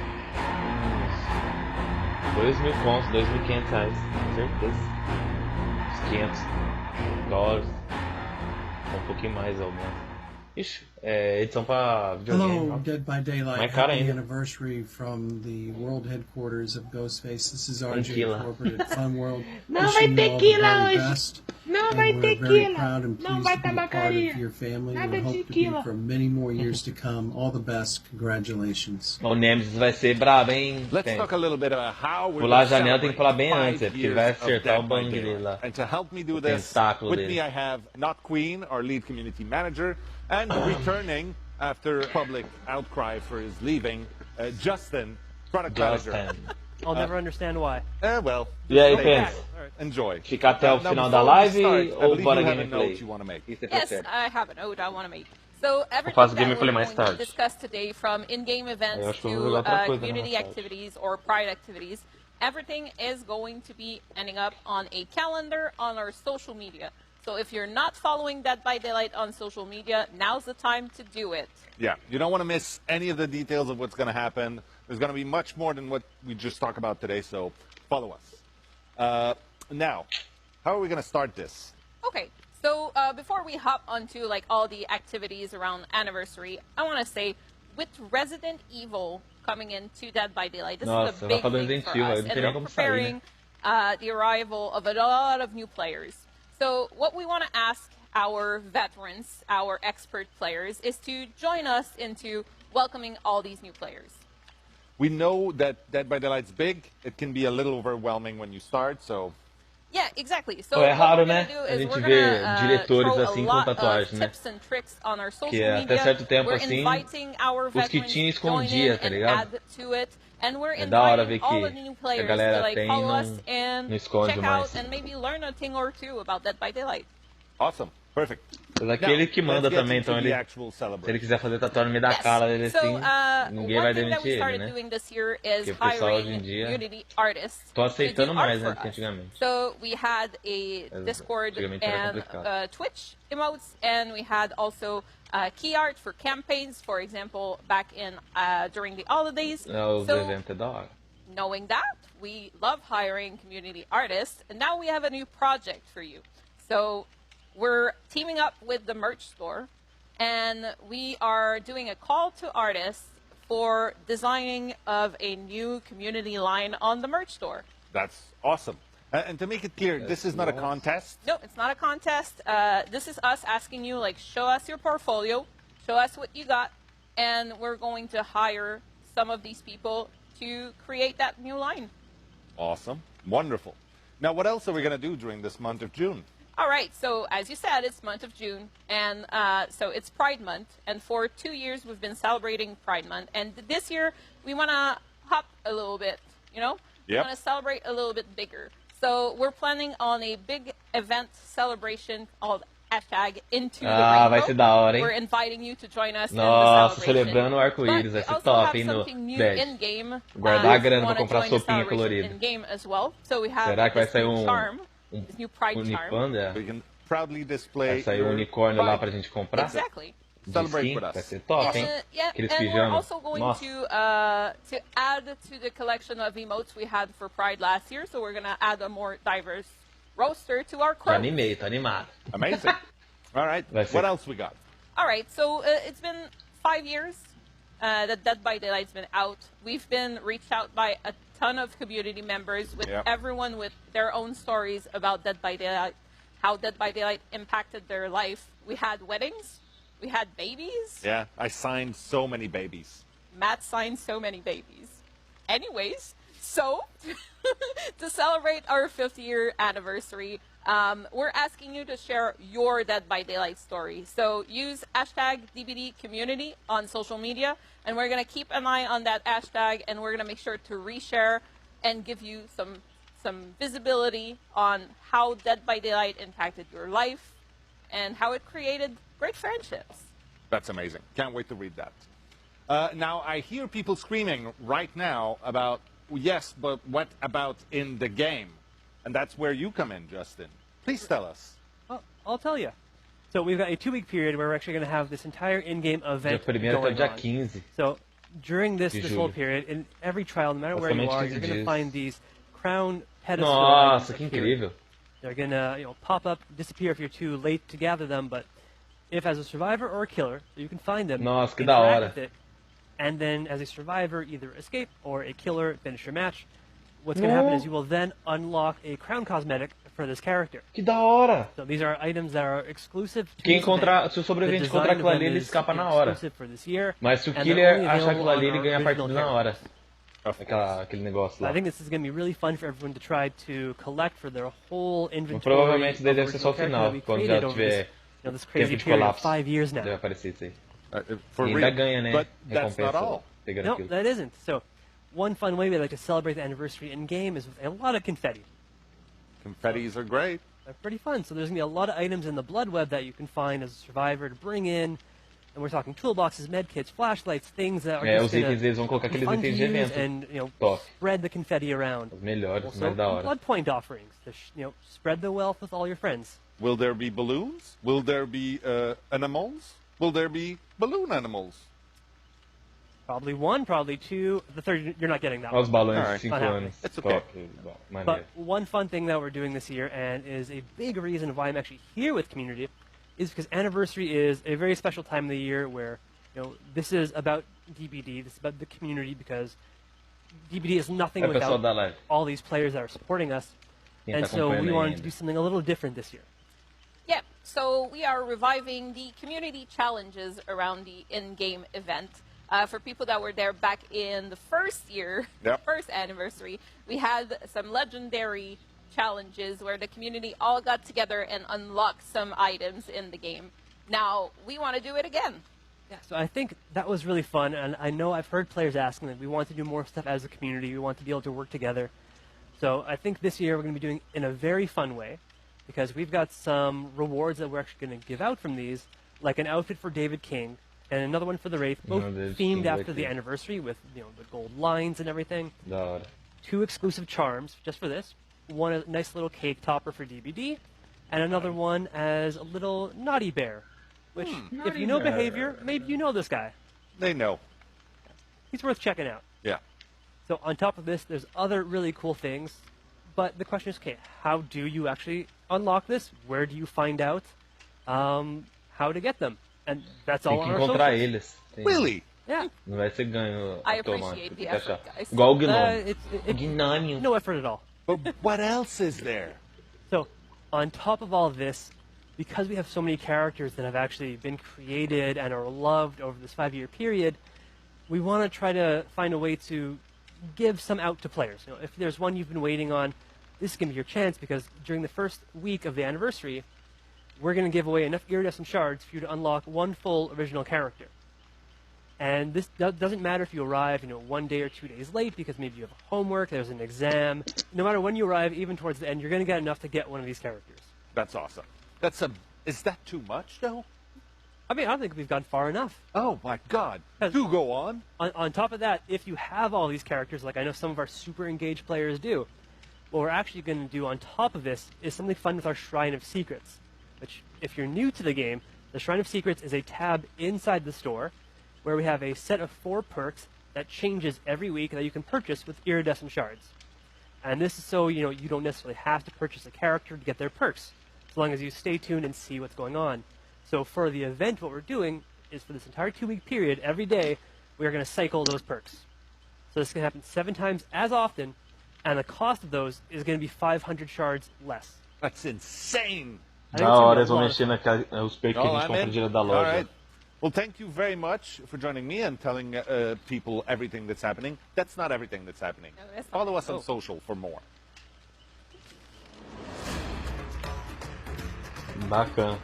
uns 2.000 contos, 2.500 reais, com certeza. Uns 500 dólares, um pouquinho mais ao menos. Ixi, é edição pra videogame. Hello, Dead by Daylight. Mais cara Happy ainda. anniversary from the world headquarters of Ghostface. This is RJ Tequila. Incorporated at Fun World. Não vai tequila hoje. Não vai tequila. Não vai tabacaria. Your family. Nada We de hope to be tequila. for many more years to come. All the best. Congratulations. O Nemesis vai ser brabo, hein? Let's talk a little bit about how we're Pular a gonna janela tem que falar bem celebrate antes, é 5 porque ele vai years of acertar o Dead by bang dele Daylight. lá. And to help me do O this, tentáculo with dele. me I have Not Queen, our lead community manager, and returning after public outcry for his leaving, Justin, product manager. I'll never understand why. Well, E aí, stay Pence? back. Enjoy. Ficar até o Now, final da before we live start, I ou believe bora you have a gameplay? note you want to make. Yes, I have a note I want to make. So everything faço that gameplay we're mais going to tarde. discuss today, from in-game Eu events acho que eu vou to jogar outra coisa community mais tarde. activities or pride activities, everything is going to be ending up on a calendar on our social media. So if you're not following Dead by Daylight on social media, now's the time to do it. Yeah, you don't want to miss any of the details of what's going to happen. There's going to be much more than what we just talked about today, so follow us. Now, how are we going to start this? Okay, so before we hop onto like all the activities around anniversary, I want to say with Resident Evil coming into Dead by Daylight, this is a big thing for us, and we're preparing the arrival of a lot of new players. So what we want to ask our veterans, our expert players, is to join us into welcoming all these new players. We know that Dead by Daylight's big. It can be a little overwhelming when you start, so... Yeah, exactly. So É raro, what né? we're A gonna do is gente we're vê gonna diretores throw assim a com lot tatuagem, of né? tips and tricks on our social Que até media. certo tempo We're assim, inviting our os que veterans tinham to join escondia, in tá and ligado? add to it. And we're É da hora ver inviting all the que new a players to galera like tem e follow não, us and não esconde check mais. out and maybe learn a thing or two about Dead by Daylight. Awesome. Perfect. Mas aquele que manda também, então ele, se ele quiser fazer tatuagem no meio da cara dele assim, ninguém vai demitir ele, né? Porque o pessoal hoje em dia tô aceitando mais, né, do que antigamente. So we had a Discord and Twitch emotes, and we had also key art for campaigns, for example, back in during the holidays. Os eventos é da hora. Knowing that, we love hiring community artists, and now we have a new project for you. So we're teaming up with the merch store, and we are doing a call to artists for designing of a new community line on the merch store. That's awesome. And to make it clear, this is not a contest. No, it's not a contest. This is us asking you, like, show us your portfolio, show us what you got, and we're going to hire some of these people to create that new line. Awesome. Wonderful. Now, what else are we going to do during this month of June? All right, so as you said, it's month of June, and so it's Pride Month, and for 2 years we've been celebrating Pride Month, and this year we want to hop a little bit, you know? We want to celebrate a little bit bigger. So we're planning on a big event celebration called #Into the Rainbow. Vai ser da hora, hein? We're inviting you to join us Nossa, in the celebration. celebrando o arco-íris, vai ser top, hein, no in-game. Guardar a grana pra comprar sopinha colorida. In-game as well. So we have Será que vai sair charm. New Pride Unipanda? charm. We can proudly display. Vai sair um unicórnio lá pra gente comprar? Exactly. Celebrate with us. Vai ser top, hein? Aqueles and we're pijamas. also going to add to the collection of emotes we had for Pride last year. So we're gonna add a more diverse roster to our crew. Tô animei, tô animado. Amazing. All right. What else we got? All right. So it's been 5 years that Dead by Daylight's been out. We've been reached out by a ton of community members, with everyone with their own stories about Dead by Daylight, how Dead by Daylight impacted their life. We had weddings, We had babies. Yeah, I signed so many babies. Matt signed so many babies. Anyways, so to celebrate our 5th-year anniversary, we're asking you to share your Dead by Daylight story. So use hashtag DBDcommunity on social media, and we're going to keep an eye on that hashtag, and we're going to make sure to reshare and give you some visibility on how Dead by Daylight impacted your life and how it created great friendships. That's amazing. Can't wait to read that. Now, I hear people screaming right now about, yes, but what about in the game? And that's where you come in, Justin. Please tell us. Well, I'll tell you. So we've got a 2-week period where we're actually going to have this entire in-game event going on. So during this whole period, in every trial, no matter where you are, you're going to find these crown pedestals. Nossa, que incrível. They're going to pop up, disappear if you're too late to gather them, but if as a survivor or a killer, you can find them, Nossa, que da hora. with it, and then as a survivor, either escape or a killer, finish your match. What's going to happen is you will then unlock a crown cosmetic for this character. Que da hora! So these are items that are exclusive to Quem encontrar, se o sobrevivente encontrar aquilo ali, ele escapa na hora. Mas se o killer achar aquilo ali, ele ganha a partida na hora. Aquele negócio lá. I think this is going to be really fun for everyone to try to collect for their whole inventory. Provavelmente deve ser só o final, quando já tiver this crazy period of 5 years now. Deve aparecer isso aí. For ainda ganha, né? But that's not all. No, that isn't. So, one fun way we like to celebrate the anniversary in-game is with a lot of confetti. Confettis are great. They're pretty fun. So there's going to be a lot of items in the blood web that you can find as a survivor to bring in. And we're talking toolboxes, medkits, flashlights, things that are just going to be fun to use and spread the confetti around. Os melhores, also, mais da hora. Blood point offerings to spread the wealth with all your friends. Will there be balloons? Will there be animals? Will there be balloon animals? Probably 1, probably 2. The 3rd, you're not getting that Os one. balões, 5 anos. It's okay. But one fun thing that we're doing this year, and is a big reason why I'm actually here with Community, is because anniversary is a very special time of the year where, this is about DBD, this is about the community, because DBD is nothing without all these players that are supporting us. And so we wanted to do something a little different this year. Yeah, so we are reviving the community challenges around the in-game event. For people that were there back in the first year, first anniversary, we had some legendary challenges where the community all got together and unlocked some items in the game. Now, we want to do it again. Yeah, so I think that was really fun, and I know I've heard players asking that we want to do more stuff as a community, we want to be able to work together. So I think this year we're going to be doing it in a very fun way, because we've got some rewards that we're actually going to give out from these, like an outfit for David King, and another one for the Wraith, both themed after the anniversary with the gold lines and everything. 2 exclusive charms just for this. One a nice little cake topper for DBD, and another one as a little naughty bear. Which, if you know behavior, maybe you know this guy. They know. He's worth checking out. Yeah. So on top of this, there's other really cool things. But the question is, okay, how do you actually unlock this? Where do you find out how to get them? And that's all on our socials. Really? Yeah. Não vai ser ganho I appreciate the effort, guys. Igual o Gnome. No effort at all. But what else is there? So, on top of all this, because we have so many characters that have actually been created and are loved over this 5-year period, we want to try to find a way to give some out to players. If there's one you've been waiting on, this is going to be your chance, because during the first week of the anniversary, we're going to give away enough iridescent shards for you to unlock 1 full original character. And this doesn't matter if you arrive, 1 day or 2 days late, because maybe you have homework, there's an exam. No matter when you arrive, even towards the end, you're going to get enough to get one of these characters. That's awesome. Is that too much, though? I mean, I don't think we've gone far enough. Oh, my God. Do go on. On top of that, if you have all these characters, like I know some of our super engaged players do, what we're actually going to do on top of this is something fun with our Shrine of Secrets, which, if you're new to the game, the Shrine of Secrets is a tab inside the store where we have a set of 4 perks that changes every week that you can purchase with iridescent shards. And this is so, you don't necessarily have to purchase a character to get their perks, as long as you stay tuned and see what's going on. So for the event, what we're doing is for this entire 2-week period, every day, we're going to cycle those perks. So this can happen 7 times as often, and the cost of those is going to be 500 shards less. That's insane! Da hora, eles vão mexer nos perks que a gente compra direto da loja. Well, thank you very much for joining me and telling people everything that's happening. That's not everything that's happening. No, follow us on social for more. Bacana.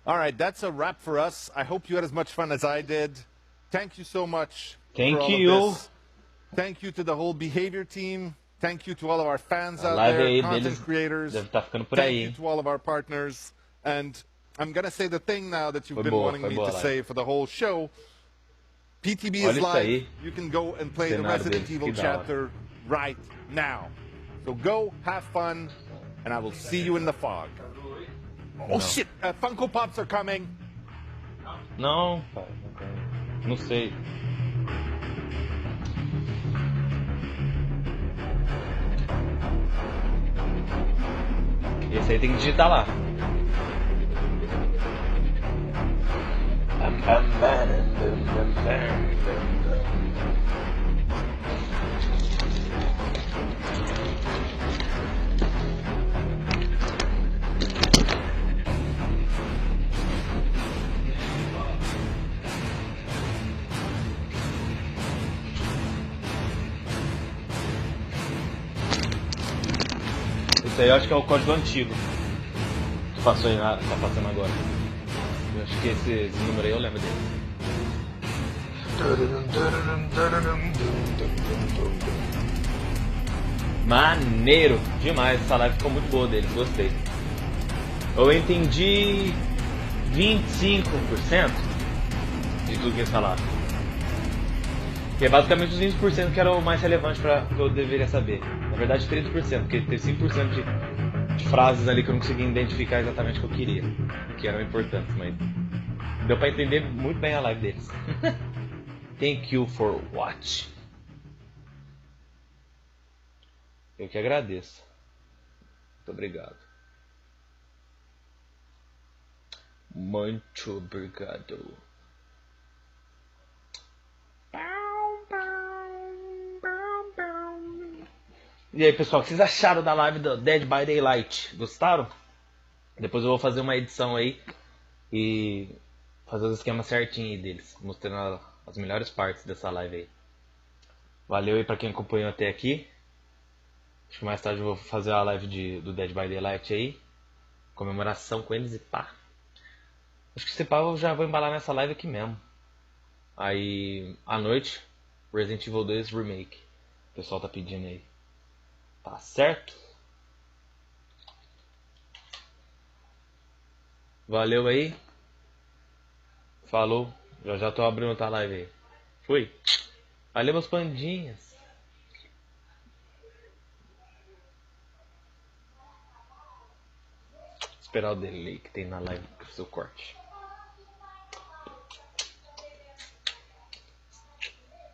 All right, that's a wrap for us. I hope you had as much fun as I did. Thank you so much for all of this. Thank you to the whole Behavior team. Thank you to all of our fans out there, content creators. Thank you to all of our partners. And I'm going to say the thing now that you've been wanting me to say for the whole show. PTB is live. You can go and play the Resident Evil chapter right now. So go, have fun, and I will see you in the fog. Oh shit, Funko Pops are coming. Não, não sei. Esse aí tem que digitar lá. Esse aí eu acho que é o código antigo que passou aí, tá passando agora. Eu acho que esse número aí eu lembro dele. Maneiro demais, essa live ficou muito boa deles, gostei. Eu entendi 25% de tudo que eles falaram. Que é basicamente os 20% que era o mais relevante para que eu deveria saber. Na verdade 30%, porque teve 5% de frases ali que eu não conseguia identificar exatamente o que eu queria, que eram importantes, mas deu para entender muito bem a live deles. Thank you for watching. Eu que agradeço. Muito obrigado. Muito obrigado. E aí, pessoal, o que vocês acharam da live do Dead by Daylight? Gostaram? Depois eu vou fazer uma edição aí e fazer os esquemas certinho aí deles, mostrando as melhores partes dessa live aí. Valeu aí pra quem acompanhou até aqui. Acho que mais tarde eu vou fazer a live do Dead by Daylight aí. Comemoração com eles e pá. Acho que se pá eu já vou embalar nessa live aqui mesmo. Aí, à noite, Resident Evil 2 Remake. O pessoal tá pedindo aí. Tá certo? Valeu aí. Falou. Já tô abrindo outra live aí. Fui. Valeu, meus pandinhas. Esperar o delay que tem na live pro seu corte.